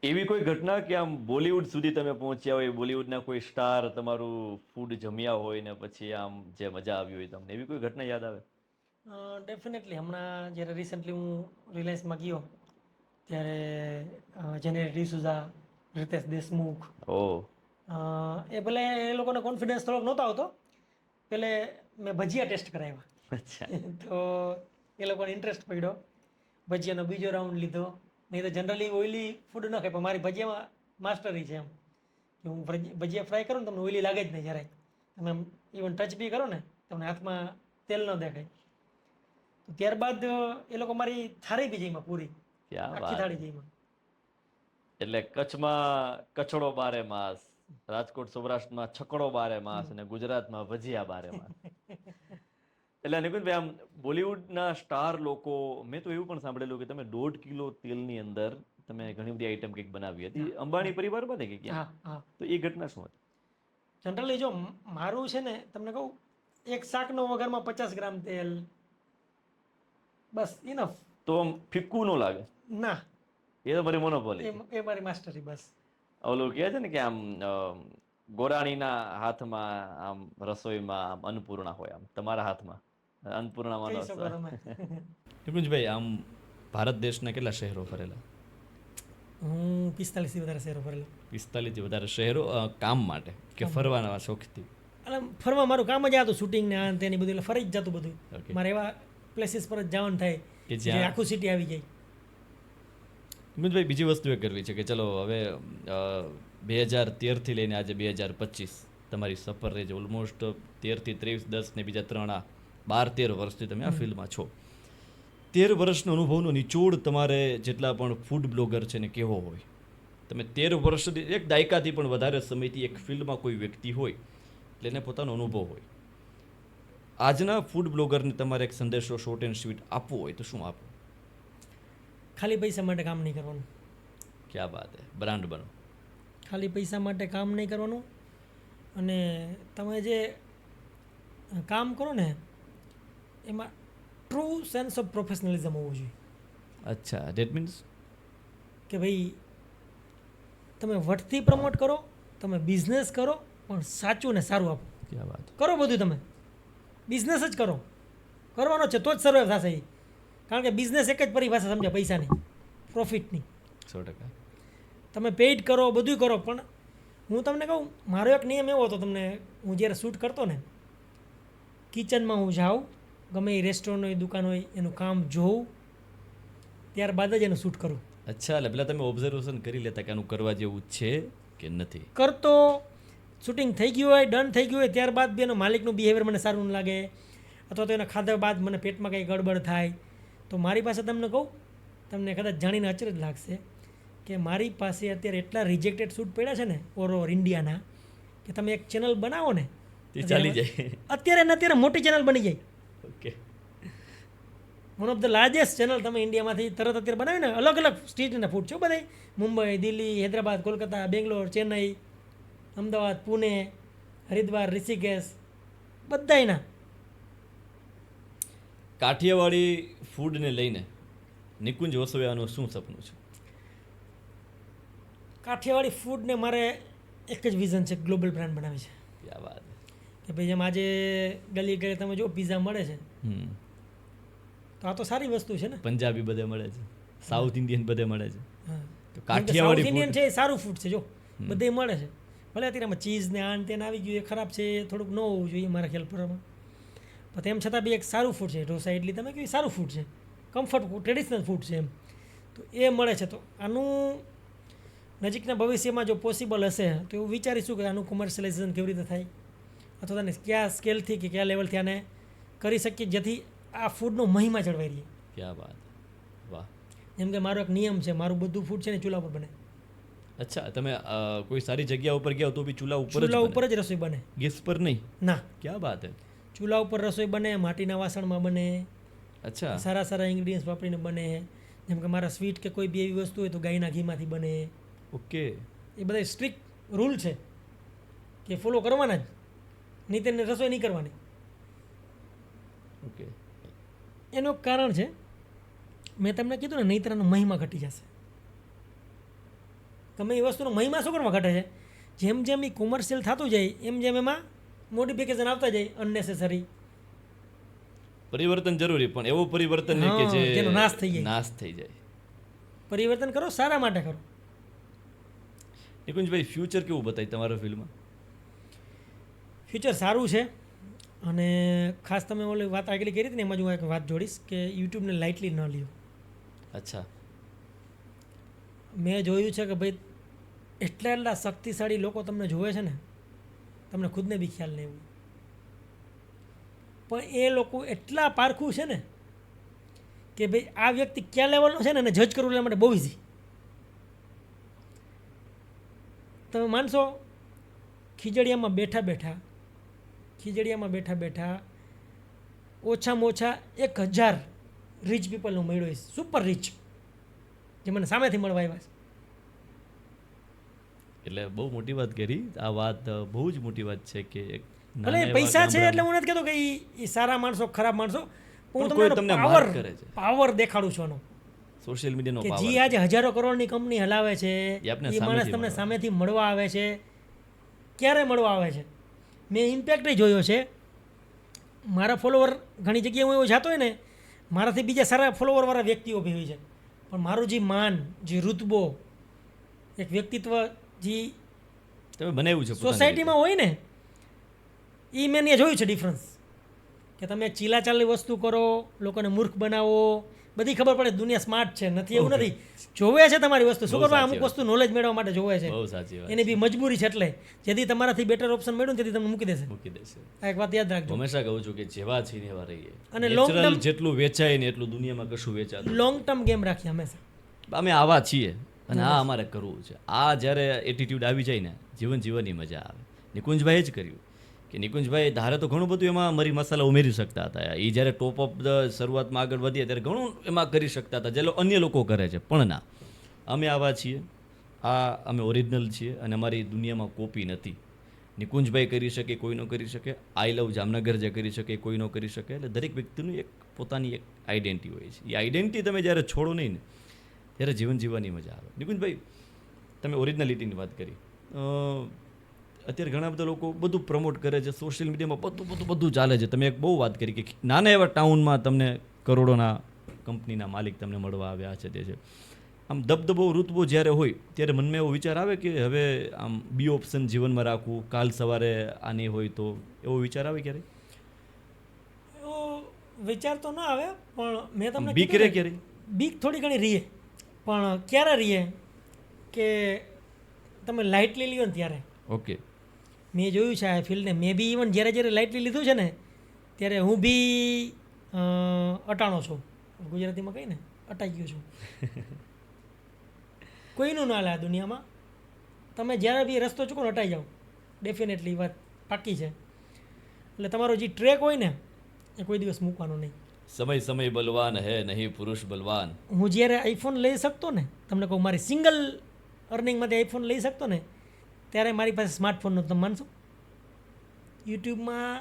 એવી કોઈ ઘટના કે આમ બોલિવૂડ સુધી તમે પહોંચ્યા હોય, બોલિવૂડના કોઈ સ્ટાર તમારું ફૂડ જમ્યા હોય ને પછી આમ જે મજા આવી હોય તમને, એવી કોઈ ઘટના યાદ આવે? ડેફિનેટલી હમણાં જ્યારે રિસન્ટલી હું રિલાયન્સમાં ગયો ત્યારે જેનેરી ડિસુઝા, રિતેશ દેશમુખ, ઓ એ ભલે એ લોકોને કોન્ફિડન્સ થોડોક નહોતો આવતો, પેલે મેં ભજીયા ટેસ્ટ કરાવ્યા અચ્છા. તો એ લોકોને ઇન્ટરેસ્ટ પડ્યો, ભજીયાનો બીજો રાઉન્ડ લીધો. નહીં તો જનરલી ઓઇલી ફૂડ ન ખાય, પણ મારી ભજીયામાં માસ્ટરી છે એમ કે હું ભજીયા ફ્રાય કરું ને તમને ઓઇલી લાગે જ નહીં જરાય, તમે ઇવન ટચ બી કરો ને તમને હાથમાં તેલ ન દેખાય. તો ત્યારબાદ એ લોકો મારી થાળી બી જઈમાં પૂરી, ક્યાં આખી વાત. થાળી જઈમાં. એટલે કચ્છમાં કચડો બારે માસ, રાજકોટ સૌરાષ્ટ્રમાં છકડો બારે માસ અને ગુજરાતમાં ભજીયા બારે માસ. એટલે નિકુંજભાઈ, આમ બોલિવૂડના સ્ટાર લોકો, મેં તો એવું પણ સાંભળેલું કે તમે 1.5 કિલો તેલની અંદર તમે ઘણી બધી આઈટમ કંઈક બનાવી હતી, અંબાણી પરિવારમાં ને કે ક્યાં? હા હા, તો એ ઘટના શું હતી? જનરલી જો મારું છે ને તમને કહું, એક શાકનો વઘારમાં 50 ગ્રામ તેલ, બસ ઇનફ. તો આમ ફિક્કું ન લાગે? ના, એ તો મારી મોનોપોલી. એ મારી માસ્ટરી બસ. ઓલું કહે છે ને કે આમ ગોરાણીના હાથમાં આમ રસોઈમાં આમ અન્નપૂર્ણા હોય, આમ તમારા હાથમાં અન્નપૂર્ણામાં કહી શકો તમે. નિકુંજભાઈ, આમ ભારત દેશના કેટલા શહેરો ફરેલા? હું 45 થી વધારે શહેરો ફરેલો. 45 થી વધારે શહેરો કામ માટે કે ફરવાના શોખથી? એટલે ફરવા મારું કામ જ આ હતું, શૂટિંગ ને આ ને તેની બધું, એટલે ફરી જ જતું બધું. Okay. મારે એવા પ્લેસીસ પર જ જવાનું થાય કે જે જ્યાં આખું સિટી આવી જાય. નિકુંજભાઈ, બીજી વસ્તુ એ કરવી છે કે ચલો હવે 2013 થી લઈને આજે 2025 તમારી સફર રહી છે, ઓલમોસ્ટ 13 થી 23, 10 ને બીજા 3 12-13 વર્ષથી તમે આ ફિલ્ડમાં છો. 13 વર્ષનો અનુભવનો નિચોડ તમારે જેટલા પણ ફૂડ બ્લોગર છે ને કેવો હોય? તમે 13 વર્ષથી, એક દાયકાથી પણ વધારે સમયથી એક ફિલ્ડમાં કોઈ વ્યક્તિ હોય એટલે એને પોતાનો અનુભવ હોય. આજના ફૂડ બ્લોગરને તમારે એક સંદેશો શોર્ટ એન્ડ સ્વીટ આપવો હોય તો શું આપો? ખાલી પૈસા માટે કામ નહીં કરવાનું. ક્યાં વાત હે, બ્રાન્ડ બનો. ખાલી પૈસા માટે કામ નહીં કરવાનું, અને તમે જે કામ કરો ને એમાં ટ્રુ સેન્સ ઓફ પ્રોફેશનલિઝમ હોવું જોઈએ. અચ્છા, ડેટ મીન્સ? કે ભાઈ તમે વટથી પ્રમોટ કરો, તમે બિઝનેસ કરો, પણ સાચું ને સારું આપો. ક્યાં વાત. કરો બધું, તમે બિઝનેસ જ કરો, કરવાનો છે તો જ સર્વાઈવ થશે એ. કારણ કે બિઝનેસ એક જ પરિભાષા સમજે, પૈસાની, પ્રોફિટની. 100%. તમે પેઇડ કરો, બધું કરો, પણ હું તમને કહું, મારો એક નિયમ એવો હતો, તમને હું જ્યારે શૂટ કરતો ને, કિચનમાં હું જાઉં, ગમે એ રેસ્ટોરન્ટ હોય, દુકાન હોય, એનું કામ જોઉં, ત્યારબાદ જ એનું શૂટ કરું. અચ્છા, એટલે પેલા તમે ઓબ્ઝર્વેશન કરી લેતા કે આનું કરવા જેવું છે કે નથી? કરતો, શૂટિંગ થઈ ગયું હોય, ડન થઈ ગયું હોય, ત્યારબાદ બી એનો માલિકનું બિહેવિયર મને સારું ન લાગે, અથવા તો એના ખાધા બાદ મને પેટમાં કંઈ ગડબડ થાય, તો મારી પાસે તમને કહું, તમને કદાચ જાણીને અચરજ લાગશે કે મારી પાસે અત્યારે એટલા રિજેક્ટેડ શૂટ પડ્યા છે ને ઓલ ઓવર ઇન્ડિયાના, કે તમે એક ચેનલ બનાવો ને તે ચાલી જાય. અત્યારે ને અત્યારે મોટી ચેનલ બની જાય. Okay. One of the largest channel તમે ઇન્ડિયામાંથી તરત અત્યારે બનાવી ને, અલગ અલગ સ્ટેટના ફૂડ છે બધા, મુંબઈ, દિલ્હી, હૈદરાબાદ, કોલકાતા, બેંગ્લોર, ચેન્નઈ, અમદાવાદ, પુણે, હરિદ્વાર, ઋષિકેશ, બધાયના. કાઠિયાવાડી ફૂડને લઈને નિકુંજ વસોયાનું શું સપનું છે? કાઠિયાવાડી ફૂડને મારે એક જ વિઝન છે, ગ્લોબલ બ્રાન્ડ બનાવી છે. ક્યાં વાત. કે ભાઈ જેમ આજે ગલી ગલી તમે જો પિઝા મળે છે, તો આ તો સારી વસ્તુ છે ને. પંજાબી બધે મળે છે, સાઉથ ઇન્ડિયન બધે મળે છે, હા, તો સાઉથ કાઠિયાવાડી ઇન્ડિયન food- છે એ સારું ફૂડ છે, જો બધે મળે છે. ભલે અત્યારે આમાં ચીઝ ને આન તેન આવી ગયું, એ ખરાબ છે, એ થોડુંક ન હોવું જોઈએ મારા ખ્યાલ પ્રમાણે, પણ તેમ છતાં બી એક સારું ફૂડ છે. ઢોસા, ઇડલી તમે કહ્યું સારું ફૂડ છે, કમ્ફર્ટ ફૂડ, ટ્રેડિશનલ ફૂડ છે એમ, તો એ મળે છે. તો આનું નજીકના ભવિષ્યમાં જો પોસિબલ હશે તો એવું વિચારીશું કે આનું કોમર્શિયલાઇઝેશન કેવી રીતે થાય, અથવા તેને કયા સ્કેલથી કે કયા લેવલથી આને કરી શકીએ જેથી આ ફૂડનો મહિમા જળવાઈ રહે. ક્યાં વાત. વાહ. જેમ કે મારો એક નિયમ છે, મારું બધું ફૂડ છે ને ચૂલા પર બને. અચ્છા તમે કોઈ સારી જગ્યા ઉપર ગયા હો તો બી ચૂલા ઉપર ચૂલા ઉપર જ રસોઈ બને. ગેસ પર નહીં? ના, ક્યાં બાત હે. ચૂલા ઉપર રસોઈ બને, માટીના વાસણમાં બને, અચ્છા સારા સારા ઇન્ગ્રીડિયન્ટ્સ વાપરીને બને. જેમ કે મારા સ્વીટ કે કોઈ બી એવી વસ્તુ હોય તો ગાયના ઘીમાંથી બને. ઓકે. એ બધા સ્ટ્રિક્ટ રૂલ છે કે ફોલો કરવાના જ, નહીં તેને રસોઈ નહીં કરવાની. ઓકે. એનું એક કારણ છે, મેં તમને કીધું ને, નહીતરનો મહિમા ઘટી જશે. તમે એ વસ્તુનો મહિમા શું કરવા ઘટે છે? જેમ જેમ એ કોમર્શિયલ થતું જાય એમ જેમ એમાં મોડિફિકેશન આવતા જાય અનનેસેસરી. પરિવર્તન જરૂરી, પણ એવું પરિવર્તન નહીં કે હા, જેનો જે નાશ થઈ જાય. નાશ થઈ જાય. પરિવર્તન કરો, સારા માટે કરો. નિકુંજભાઈ ફ્યુચર કેવું બતાય તમારા ફિલ્ડમાં? ફ્યુચર સારું છે. અને ખાસ તમે ઓલી વાત આગળ કરી હતી ને, એમાં જ હું એક વાત જોડીશ કે યુટ્યુબને લાઇટલી ન લ્યો. અચ્છા. મેં જોયું છે કે ભાઈ એટલા શક્તિશાળી લોકો તમને જોવે છે ને, તમને ખુદને બી ખ્યાલ નહીં હોય, પણ એ લોકો એટલા પારખું છે ને કે ભાઈ આ વ્યક્તિ કયા લેવલનો છે ને એને જજ કરવું એટલા માટે બહુ ઇઝી. તમે માનશો, ખીજડીયામાં બેઠા બેઠા ઓછામાં ઓછા 1000 રીચ પીપલનું મળ્યો છે, સુપર રીચ, જે મને સામેથી મળવા આવ્યા છે. એટલે બહુ મોટી વાત કરી આ વાત, બહુ જ મોટી વાત છે કે એક ભલે નાના એવા પૈસા છે ગામડામાં એટલે હું નથી કહેતો કે એ સારા માણસો ખરાબ માણસો, હું પણ કોઈ તમને તમને માર્ક કરે છે. પાવર દેખાડું છું એનો, સોશિયલ મીડિયાનો કે પાવર જે આજે હજારો કરોડની કંપની હલાવે છે, એ આપને એ માણસ સામેથી તમને મળવા સામેથી મળવા આવે છે. ક્યારે મળવા આવે છે? મેં ઇમ્પેક્ટ જોયો છે. મારા ફોલોવર ઘણી જગ્યાએ હું એવો જાતો હોય ને, મારાથી બીજા સારા ફોલોવરવાળા વ્યક્તિઓ બી હોય છે, પણ મારું જે માન, જે રૂતબો, એક વ્યક્તિત્વ જે તમે બનાવ્યું છે પોતાની સોસાયટીમાં હોય ને, એ મેં ત્યાં જોયું છે ડિફરન્સ. કે તમે ચીલાચાલી વસ્તુ કરો, લોકોને મૂર્ખ બનાવો, બધી ખબર પડે દુનિયા સ્માર્ટ છે, નથી એવું નથી, જોવે છે તમારી વસ્તુ. શું બહુ કરવા? સાચી અમુક વાત. વસ્તુ નોલેજ મેળવવા માટે જોવે છે, રીતે. બહુ સાચી વાત એની બી મજબૂરી છે. એટલે જેથી તમારાથી બેટર ઓપ્શન મળ્યું ને તેથી તમને મૂકી દેશે. મૂકી દેશે. આ એક વાત યાદ રાખજો. હંમેશા કહું છું કે જેવા છીએ એવા રહીએ. અને long Natural term- જેટલું વેચાય ને એટલું દુનિયામાં કશું વેચાતું. લોંગ ટર્મ ગેમ રાખી હંમેશા. અમે આવા છીએ અને આ અમારે કરવું છે. આ જ્યારે એટીટ્યુડ આવી જાય ને, જીવન જીવવાની મજા આવે. નિકુંજભાઈએ જ કર્યું કે નિકુંજભાઈ ધારે તો ઘણું બધું એમાં મરી મસાલા ઉમેરી શકતા હતા. એ જ્યારે ટોપ ઓફ ધ શરૂઆતમાં આગળ વધીએ ત્યારે ઘણું એમાં કરી શકતા હતા, જે અન્ય લોકો કરે છે. પણ ના, અમે આવા છીએ, અમે ઓરિજિનલ છીએ અને અમારી દુનિયામાં કોપી નથી. નિકુંજભાઈ કરી શકે, કોઈ ન કરી શકે. આઈ લવ જામનગર જે કરી શકે, કોઈ ન કરી શકે. એટલે દરેક વ્યક્તિનું એક પોતાની એક આઈડેન્ટિટી હોય છે. એ આઈડેન્ટિટી તમે જ્યારે છોડો નહીં ને, ત્યારે જીવન જીવવાની મજા આવે. નિકુંજભાઈ, તમે ઓરિજિનાલિટીની વાત કરી. અત્યારે ઘણા બધા લોકો બધું પ્રમોટ કરે છે, સોશિયલ મીડિયામાં બધું ચાલે છે. તમે એક બહુ વાત કરી કે નાના એવા ટાઉનમાં તમને કરોડોના કંપનીના માલિક તમને મળવા આવ્યા છે. તે છે આમ દબદબો રૂતબો જ્યારે હોય ત્યારે મનમાં એવો વિચાર આવે કે હવે આમ બી ઓપ્શન જીવનમાં રાખવું, કાલ સવારે આની હોય તો, એવો વિચાર આવે ક્યારે? એવો વિચાર તો ના આવે, પણ મેં તમને બીક રે ક્યારે? બીક થોડી ઘણી રહીએ, પણ ક્યારે રહીએ કે તમે લાઇટલી લ્યો ને ત્યારે. ઓકે. મેં જોયું છે આ ફિલ્ડને. મેં બી ઇવન જ્યારે લાઇટલી લીધું છે ને, ત્યારે હું બી અટાણો છું, ગુજરાતીમાં કહીને અટાઈ ગયો છું. કોઈનું ના લે આ દુનિયામાં. તમે જ્યારે બી રસ્તો ચૂકો ને અટાઈ જાઓ, ડેફિનેટલી વાત પાકી છે. એટલે તમારો જે ટ્રેક હોય ને એ કોઈ દિવસ મૂકવાનો નહીં. સમય સમય બલવાન હે નહીં પુરુષ બલવાન. હું જ્યારે આઈફોન લઈ શકતો ને, તમને કહું મારી સિંગલ અર્નિંગમાંથી આઈફોન લઈ શકતો ને, ત્યારે મારી પાસે સ્માર્ટફોન નહોતો. તમે માનશો? યુટ્યુબમાં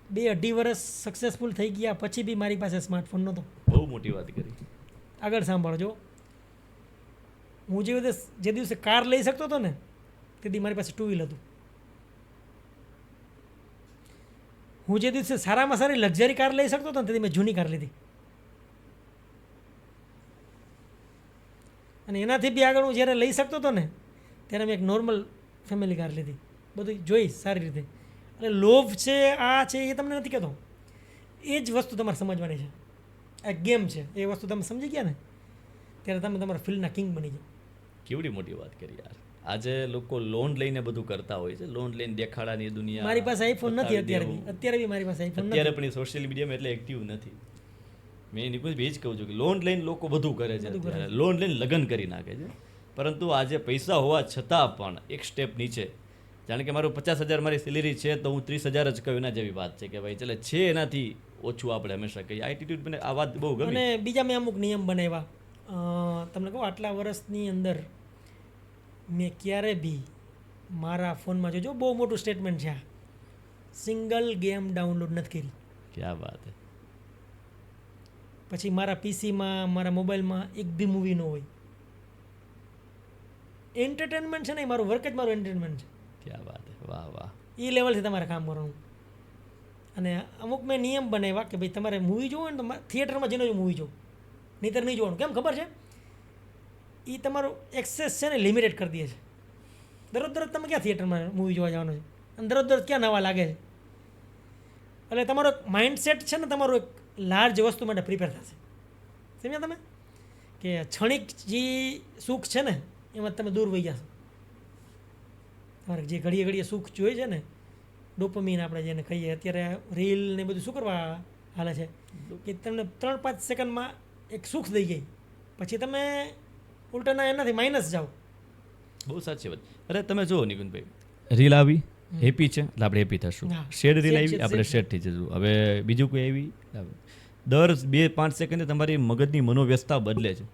2-2.5 વર્ષ સક્સેસફુલ થઈ ગયા પછી બી મારી પાસે સ્માર્ટફોન નહોતો. બહુ મોટી વાત કરી. આગળ સાંભળજો, હું જે દિવસે કાર લઈ શકતો હતો ને, તેથી મારી પાસે 2 વ્હીલ હતું. હું જે દિવસે સારામાં સારી લક્ઝરી કાર લઈ શકતો હતો ને, તેથી મેં જૂની કાર લીધી. અને એનાથી બી આગળ હું જ્યારે લઈ શકતો હતો ને, ત્યારે મેં એક નોર્મલ ફેમિલી કાર લીધી. બધું જોઈ સારી રીતે. એટલે લોભ છે, આ છે, એ તમને નથી કહેતો. એ જ વસ્તુ તમારે સમજવાની છે. આ ગેમ છે, એ વસ્તુ તમે સમજી ગયા ને, ત્યારે તમે તમારા ફિલ્ડના કિંગ બની જાઓ. કેવડી મોટી વાત કરી યાર. આજે લોકો લોન લઈને બધું કરતા હોય છે, લોન લઈને દેખાડાની દુનિયા. મારી પાસે આઈફોન નથી બતાવી અત્યારે દેવું. બી. અત્યારે બી મારી પાસે આઈફોન અત્યારે નથી. પણ સોશિયલ મીડિયામાં એટલે એક્ટિવ નથી. મેં નિકુંજ એ જ કહું છું કે લોન લઈને લોકો બધું કરે છે. બધું કરે અત્યારે લોન લઈને લગ્ન કરી નાખે છે. પરંતુ આજે પૈસા હોવા છતાં પણ એક સ્ટેપ નીચે, જાણે કે મારું 50,000 મારી સેલેરી છે તો હું 30,000 જ કહું, એના જેવી વાત છે કે ભાઈ ચાલે છે એનાથી ઓછું આપણે હંમેશા કહીએ. એટીટ્યુડ મને આ વાત બહુ ગમી. અને બીજા મેં અમુક નિયમ બનાવ્યા. તમને કહું, આટલા વર્ષની અંદર મેં ક્યારે બી મારા ફોનમાં જોજો, બહુ મોટું સ્ટેટમેન્ટ છે આ, સિંગલ ગેમ ડાઉનલોડ નથી કરી. ક્યાં વાત છે. પછી મારા પીસીમાં, મારા મોબાઈલમાં એક બી મૂવી ન હોય. એન્ટરટેનમેન્ટ છે ને, એ મારું વર્ક જ મારું એન્ટરટેનમેન્ટ છે. ક્યાં વાત છે. વાહ વાહ. એ લેવલથી તમારે કામ કરવાનું. અને અમુક મેં નિયમ બનાવ્યા કે ભાઈ તમારે મૂવી જોવો ને તો થિયેટરમાં જઈને જ મૂવી જોવો, નહીંતર નહીં જોવાનું. કેમ ખબર છે? એ તમારું એક્સેસ છે ને લિમિટેડ કરી દે છે. દરરોજ તમે ક્યાં થિયેટરમાં મૂવી જોવા જવાનું છે, અને દરરોજ ક્યાં નવા લાગે છે. એટલે તમારો માઇન્ડસેટ છે ને, તમારું એક લાર્જ વસ્તુ માટે પ્રિપેર થશે. સમજ્યા તમે? કે ક્ષણિક જે સુખ છે ને એમાં તમે દૂર વહી જશો. તમારે જે ઘડીએ ઘડીએ સુખ જોઈએ છે ને, ડોપામીન આપણે જેને કહીએ, અત્યારે રીલ ને બધું શું કરવા હાલે છે કે તમને 3-5 સેકન્ડમાં એક સુખ દઈ ગઈ, પછી તમે ઉલટાના એનાથી માઇનસ જાઓ. બહુ સાચી વાત. અરે તમે જુઓ નિકુંજભાઈ, રીલ આવી હેપી છે એટલે આપણે હેપી થશું. હા. શેડ રીલ Shade, આવી shade, આપણે શેડ થઈ જશું. હવે બીજું કોઈ આવી, દર 2-5 સેકન્ડે તમારી મગજની મનોવ્યવસ્થા બદલે છે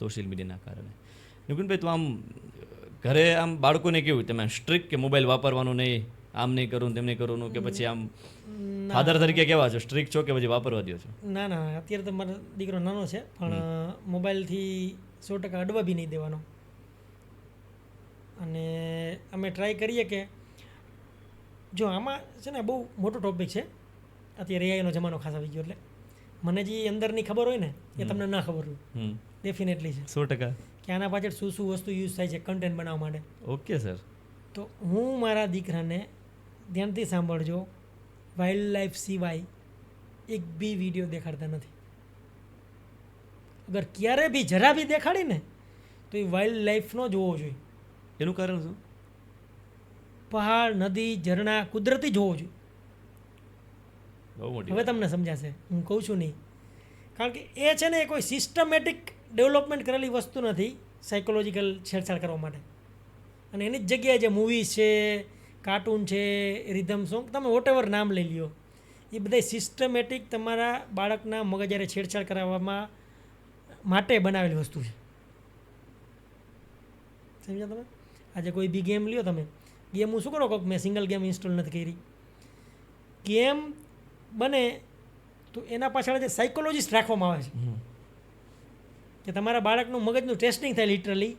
સોશિયલ મીડિયાના કારણે. નિકુંજભાઈ, તો આમ ઘરે આમ બાળકોને કેવું, તમે સ્ટ્રિક્ટ કે મોબાઈલ વાપરવાનું નહીં, આમ નહીં કરવું તેમ નહીં કરવાનું, કે પછી આમ ફાધર તરીકે કેવા છો, સ્ટ્રિક્ટ છો કે પછી વાપરવા દો છો? ના ના, અત્યારે તો મારો દીકરો નાનો છે, પણ મોબાઈલથી 100% અડવા બી નહીં દેવાનો. અને અમે ટ્રાય કરીએ કે જો આમાં છે ને બહુ મોટો ટોપિક છે. અત્યારે એઆઈનો જમાનો ખાસ આવી ગયો, એટલે મને જે અંદરની ખબર હોય ને એ તમને ના ખબર હોય. ડેફિનેટલી છે 100%. કે આના પાછળ શું શું વસ્તુ યુઝ થાય છે કન્ટેન્ટ બનાવવા માટે. Okay sir. તો હું મારા દીકરાને, ધ્યાનથી સાંભળજો, વાઇલ્ડ લાઈફ સિવાય એક બી વિડીયો દેખાડતા નથી. અગર ક્યારે બી જરા બી દેખાડી ને તો એ વાઇલ્ડ લાઈફનો જોવો જોઈએ. એનું કારણ શું? પહાડ, નદી, ઝરણા, કુદરતી જોવો જોઈએ. બહુ મોટી હવે તમને સમજાશે, હું કહું છું નહીં. કારણ કે એ છે ને એ કોઈ સિસ્ટમેટિક ડેવલપમેન્ટ કરેલી વસ્તુ નથી સાયકોલોજીકલ છેડછાડ કરવા માટે. અને એની જ જગ્યાએ જે મૂવીઝ છે, કાર્ટૂન છે, રિધમ સોંગ, તમે વોટેવર નામ લઈ લ્યો, એ બધા સિસ્ટમેટિક તમારા બાળકના મગજારે છેડછાડ કરાવવામાં માટે બનાવેલી વસ્તુ છે. સમજ્યા તમે? આજે કોઈ બી ગેમ લ્યો તમે, ગેમ હું શું કરો કહું, મેં સિંગલ ગેમ ઇન્સ્ટોલ નથી કરી. ગેમ બને તો એના પાછળ જે સાયકોલોજીસ્ટ રાખવામાં આવે છે કે તમારા બાળકનું મગજનું ટેસ્ટિંગ થાય લિટરલી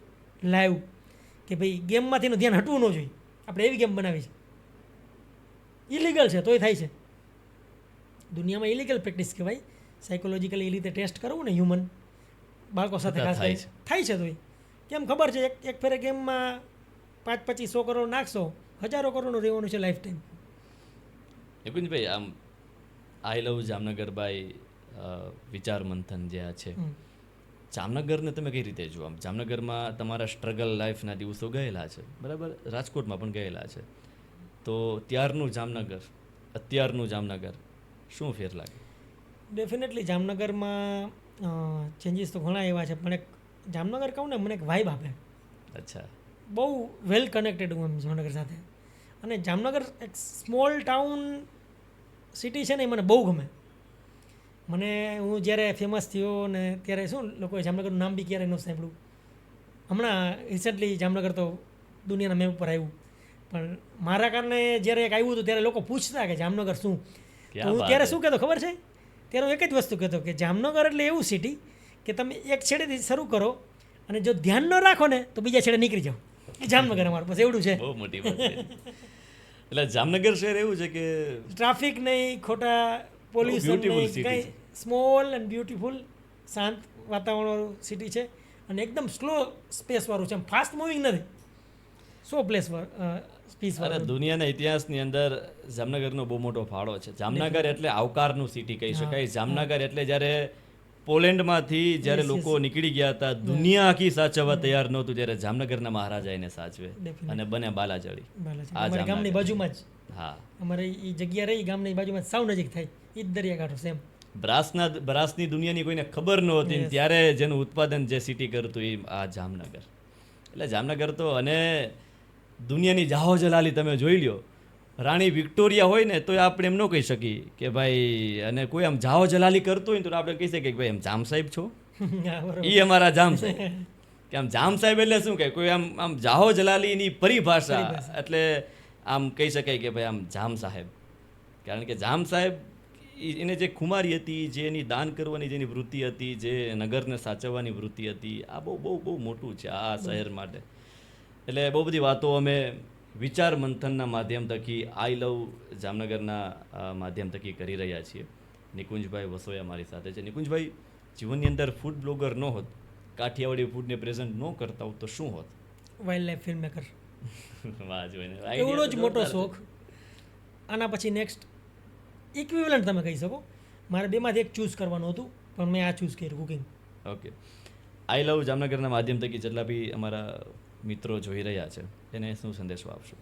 લાઈવ, કે ભાઈ ગેમમાંથી એનું ધ્યાન હટવું ન જોઈએ. આપણે એવી ગેમ બનાવી છે, ઇલીગલ છે તોય થાય છે. દુનિયામાં ઇલીગલ પ્રેક્ટિસ કહેવાય. સાયકોલોજીકલી એ રીતે ટેસ્ટ કરવું ને હ્યુમન બાળકો સાથે ખાસ થાય કરીને થાય છે. તોય કેમ ખબર છે, એક ફેરે ગેમમાં 5-25-100 કરોડ નાખશો, હજારો કરોડનું રહેવાનું છે લાઈફ ટાઈમ. નિકુંજભાઈ, આમ આઈ લવ જામનગરભાઈ વિચાર મંથન જે આ છે, જામનગરને તમે કઈ રીતે જુઓ? આમ જામનગરમાં તમારા સ્ટ્રગલ લાઈફના દિવસો ગયેલા છે, બરાબર, રાજકોટમાં પણ ગયેલા છે, તો ત્યારનું જામનગર, અત્યારનું જામનગર શું ફેર લાગે? ડેફિનેટલી જામનગરમાં ચેન્જીસ તો ઘણા એવા છે, પણ એક જામનગર કહું ને મને એક વાઇબ આપે. અચ્છા. બહુ વેલ કનેક્ટેડ હું એમ જામનગર સાથે. અને જામનગર એક સ્મોલ ટાઉન સિટી છે ને, એ મને બહુ ગમે. મને હું જ્યારે ફેમસ થયો ને ત્યારે શું લોકોએ જામનગરનું નામ બી ક્યારેય નહોતું સાંભળ્યું. હમણાં રિસન્ટલી જામનગર તો દુનિયાના મેપ ઉપર આવ્યું, પણ મારા કારણે જ્યારે એક આવ્યું હતું ત્યારે લોકો પૂછતા કે જામનગર શું. તો હું ત્યારે શું કહેતો ખબર છે? ત્યારે હું એક જ વસ્તુ કહેતો કે જામનગર એટલે એવું સિટી કે તમે એક છેડેથી શરૂ કરો અને જો ધ્યાન ન રાખો ને તો બીજા છેડે નીકળી જાઓ. એ જામનગર અમારું બસ એવડું છે. બહુ મોટી વાત છે. એટલે જામનગર શહેર એવું છે કે ટ્રાફિક નહીં, ખોટા પોલ્યુશન beautiful નહીં, city કંઈ સ્મોલ એન્ડ બ્યુટીફુલ શાંત વાતાવરણવાળું સિટી છે. અને એકદમ સ્લો સ્પેસવાળું છે, એમ ફાસ્ટ મૂવિંગ નથી, સો સ્પેસ અરે વાળું. દુનિયાના ઇતિહાસની અંદર જામનગરનો બહુ મોટો ફાળો છે. જામનગર એટલે આવકારનું સિટી કહી શકાય. જામનગર એટલે જ્યારે પોલેન્ડમાંથી જ્યારે લોકો નીકળી ગયા હતા, દુનિયા આખી સાચવવા તૈયાર નહોતું, ત્યારે જામનગરના મહારાજા એને સાચવે અને બને બાલાજડી. અમારી ગામની બાજુમાં જ, હા, અમારે એ જગ્યા રહી ગામની બાજુમાં સાવ નજીક થાય, એ જ દરિયાકાંઠો સેમ. બ્રાસની દુનિયાની કોઈને ખબર નહોતી, ત્યારે જેનું ઉત્પાદન જે સિટી કરતું એ આ જામનગર. એટલે જામનગર તો અને દુનિયાની જાહો જલાલી તમે જોઈ લ્યો, રાણી વિક્ટોરિયા હોય ને તો આપણે એમ ન કહી શકીએ કે ભાઈ, અને કોઈ આમ જાહો જલાલી કરતું હોય ને તો આપણે કહી શકીએ કે ભાઈ એમ જામ સાહેબ છો, હા, બરોબર. એ અમારા જામ સાહેબ. કે આમ જામ સાહેબ એટલે શું કે કોઈ આમ આમ જાહો જલાલીની પરિભાષા, એટલે આમ કહી શકાય કે ભાઈ આમ જામ સાહેબ. કારણ કે જામ સાહેબ એને જે ખુમારી હતી, જે એની દાન કરવાની જેની વૃત્તિ હતી, જે નગરને સાચવવાની વૃત્તિ હતી, આ બહુ બહુ બહુ મોટું છે આ શહેર માટે. એટલે બહુ બધી વાતો અમે વિચાર મંથનના માધ્યમ થકી, આઈ લવ જામનગરના માધ્યમ થકી કરી રહ્યા છીએ. નિકુંજભાઈ વસોયા મારી સાથે છે. નિકુંજભાઈ, જીવનની અંદર ફૂડ બ્લોગર ન હોત, કાઠિયાવાડી ફૂડને પ્રેઝન્ટ ન કરતા હોત તો શું હોત? Wild life film maker. વાહ, જોઈને એવડો જ મોટો શોખ. આના પછી નેક્સ્ટ ઇક્વિવેલન્ટ તમે કહી શકો. મારે બેમાંથી એક ચૂઝ કરવાનું હતું, પણ મેં આ ચૂઝ કર્યું, કુકિંગ. ઓકે, આઈ લવ જામનગરના માધ્યમ થકી જેટલા બી અમારા મિત્રો જોઈ રહ્યા છે એને શું સંદેશો આપશો?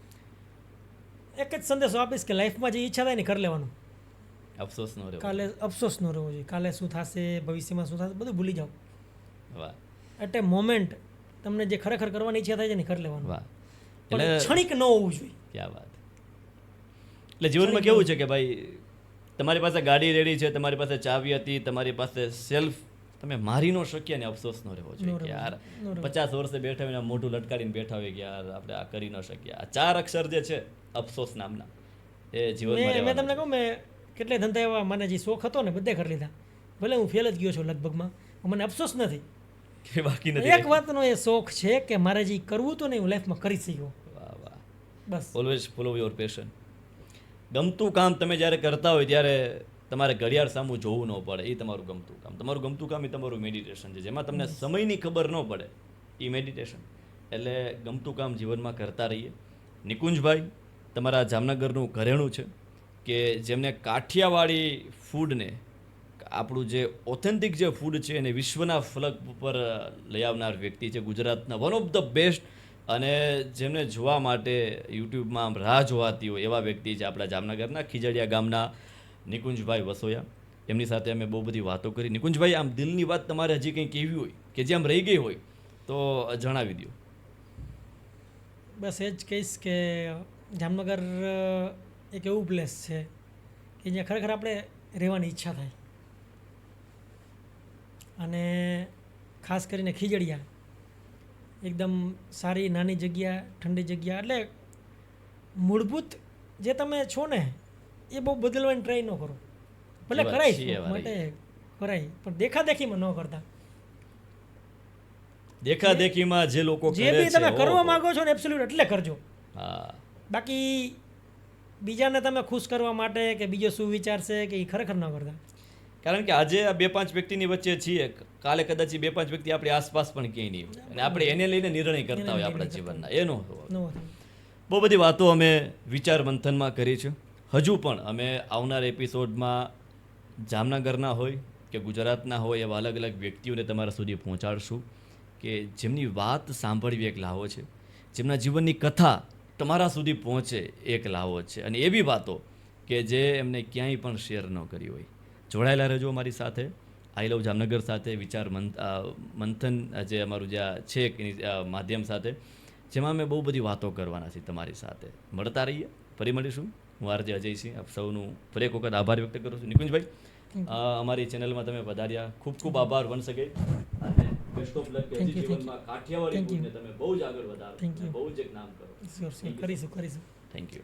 એક જ સંદેશો આપીશ કે લાઈફમાં જે ઈચ્છા થાય ને કરી લેવાનું. અફસોસ ન રહ્યો. કાલે અફસોસ ન રહેવો જોઈએ. કાલે શું થશે, ભવિષ્યમાં શું થશે, બધું ભૂલી જાઓ. વાહ એટ એ મોમેન્ટ તમને જે ખરેખર કરવાની ઈચ્છા થાય છે ને કરી લેવાનું. વાહ, પણ એટલે ક્ષણિક ન હોવું જોઈએ. ક્યાં વાત. એટલે જીવનમાં કેવું છે કે ભાઈ, તમારી પાસે ગાડી રેડી છે, તમારી પાસે ચાવી હતી, તમારી પાસે સેલ્ફ, તમે મારી ન શક્યા ને અફસોસ ન રહેવો જોઈએ કે યાર 50 વર્ષે બેઠા હોય ને મોઢું લટકાડીને બેઠા હોય કે યાર આપણે આ કરી ન શક્યા. આ 4 અક્ષર જે છે અફસોસ નામના, એ જીવનમાં મેં તમને કહું, મેં કેટલાય ધંધા એવા મને જે શોખ હતો ને બધે કરી લીધા. ભલે હું ફેલ જ ગયો છું લગભગમાં, મને અફસોસ નથી કે બાકી નથી. એક વાતનો એ શોખ છે કે મારે જે કરવું હતું ને હું લાઈફમાં કરી શક્યો. વાહ વાહ, બસ. Always follow your passion. ગમતું કામ તમે જ્યારે કરતા હોય ત્યારે તમારે ઘડિયાળ સામું જોવું ન પડે, એ તમારું ગમતું કામ. તમારું ગમતું કામ એ તમારું મેડિટેશન છે, જેમાં તમને સમયની ખબર ન પડે, એ મેડિટેશન. એટલે ગમતું કામ જીવનમાં કરતા રહીએ. નિકુંજભાઈ, તમારા જામનગરનું ઘરેણું છે કે જેમને કાઠિયાવાડી ફૂડને, આપણું જે ઓથેન્ટિક જે ફૂડ છે એને વિશ્વના ફલક ઉપર લઈ આવનાર વ્યક્તિ છે. ગુજરાતના વન ઓફ ધ બેસ્ટ, અને જેમને જોવા માટે યુટ્યુબમાં આમ રાહ જોવાતી હોય એવા વ્યક્તિ છે આપણા જામનગરના ખીજડીયા ગામના નિકુંજભાઈ વસોયા. એમની સાથે અમે બહુ બધી વાતો કરી. નિકુંજભાઈ, આમ દિલની વાત તમારે હજી કંઈ કહેવી હોય કે જે આમ રહી ગઈ હોય તો જણાવી દો. બસ એ જ કહીશ કે જામનગર એક એવું પ્લેસ છે કે જ્યાં ખરેખર આપણે રહેવાની ઈચ્છા થાય. અને ખાસ કરીને ખીજડીયા એકદમ સારી નાની જગ્યા, ઠંડી જગ્યા. એટલે મૂળભૂત જે તમે છો ને એ બહુ બદલવાની ટ્રાય ન કરો. ભલે કરાય માટે કરાય, પણ દેખાદેખીમાં ન કરતા. દેખાદેખીમાં જે લોકો જે બી તમે કરવા માંગો છો ને એબ્સોલ્યુટ એટલે કરજો. હા, બાકી બીજાને તમે ખુશ કરવા માટે કે બીજો શું વિચારશે કે એ ખરેખર ન કરતા. કારણ કે આજે આ 2-5 વ્યક્તિની વચ્ચે છીએ, કાલે કદાચ 2-5 વ્યક્તિ આપણી આસપાસ પણ ક્યાંય નહીં હોય, અને આપણે એને લઈને નિર્ણય કરતા હોય આપણા જીવનના. એ ન હોય. બહુ બધી વાતો અમે વિચાર મંથનમાં કરી છે. હજુ પણ અમે આવનાર એપિસોડમાં જામનગરના હોય કે ગુજરાતના હોય એવા અલગ અલગ વ્યક્તિઓને તમારા સુધી પહોંચાડશું કે જેમની વાત સાંભળવી એક લાવો છે, જેમના જીવનની કથા તમારા સુધી પહોંચે એક લાવો છે, અને એવી વાતો કે જે એમને ક્યાંય પણ શેર ન કરી હોય. જોડાયેલા રહેજો અમારી સાથે, આઈ લવ જામનગર સાથે, વિચાર મંથન જે અમારું જ્યાં છે માધ્યમ સાથે, જેમાં અમે બહુ બધી વાતો કરવાના છીએ તમારી સાથે. મળતા રહીએ, ફરી મળીશું. હું આરજે અજયસિંહ આપ સૌનું ફરી એક વખત આભાર વ્યક્ત કરું છું. નિકુંજભાઈ, અમારી ચેનલમાં તમે પધાર્યા, ખૂબ ખૂબ આભાર વન્સ અગેન. અને બેસ્ટ ઓફ લક કે હજી જીવનમાં કાઠિયાવાડી ફૂડને તમે બહુ જ આગળ વધારો, બહુ જ એક નામ કરો. કરીશું. Thank you.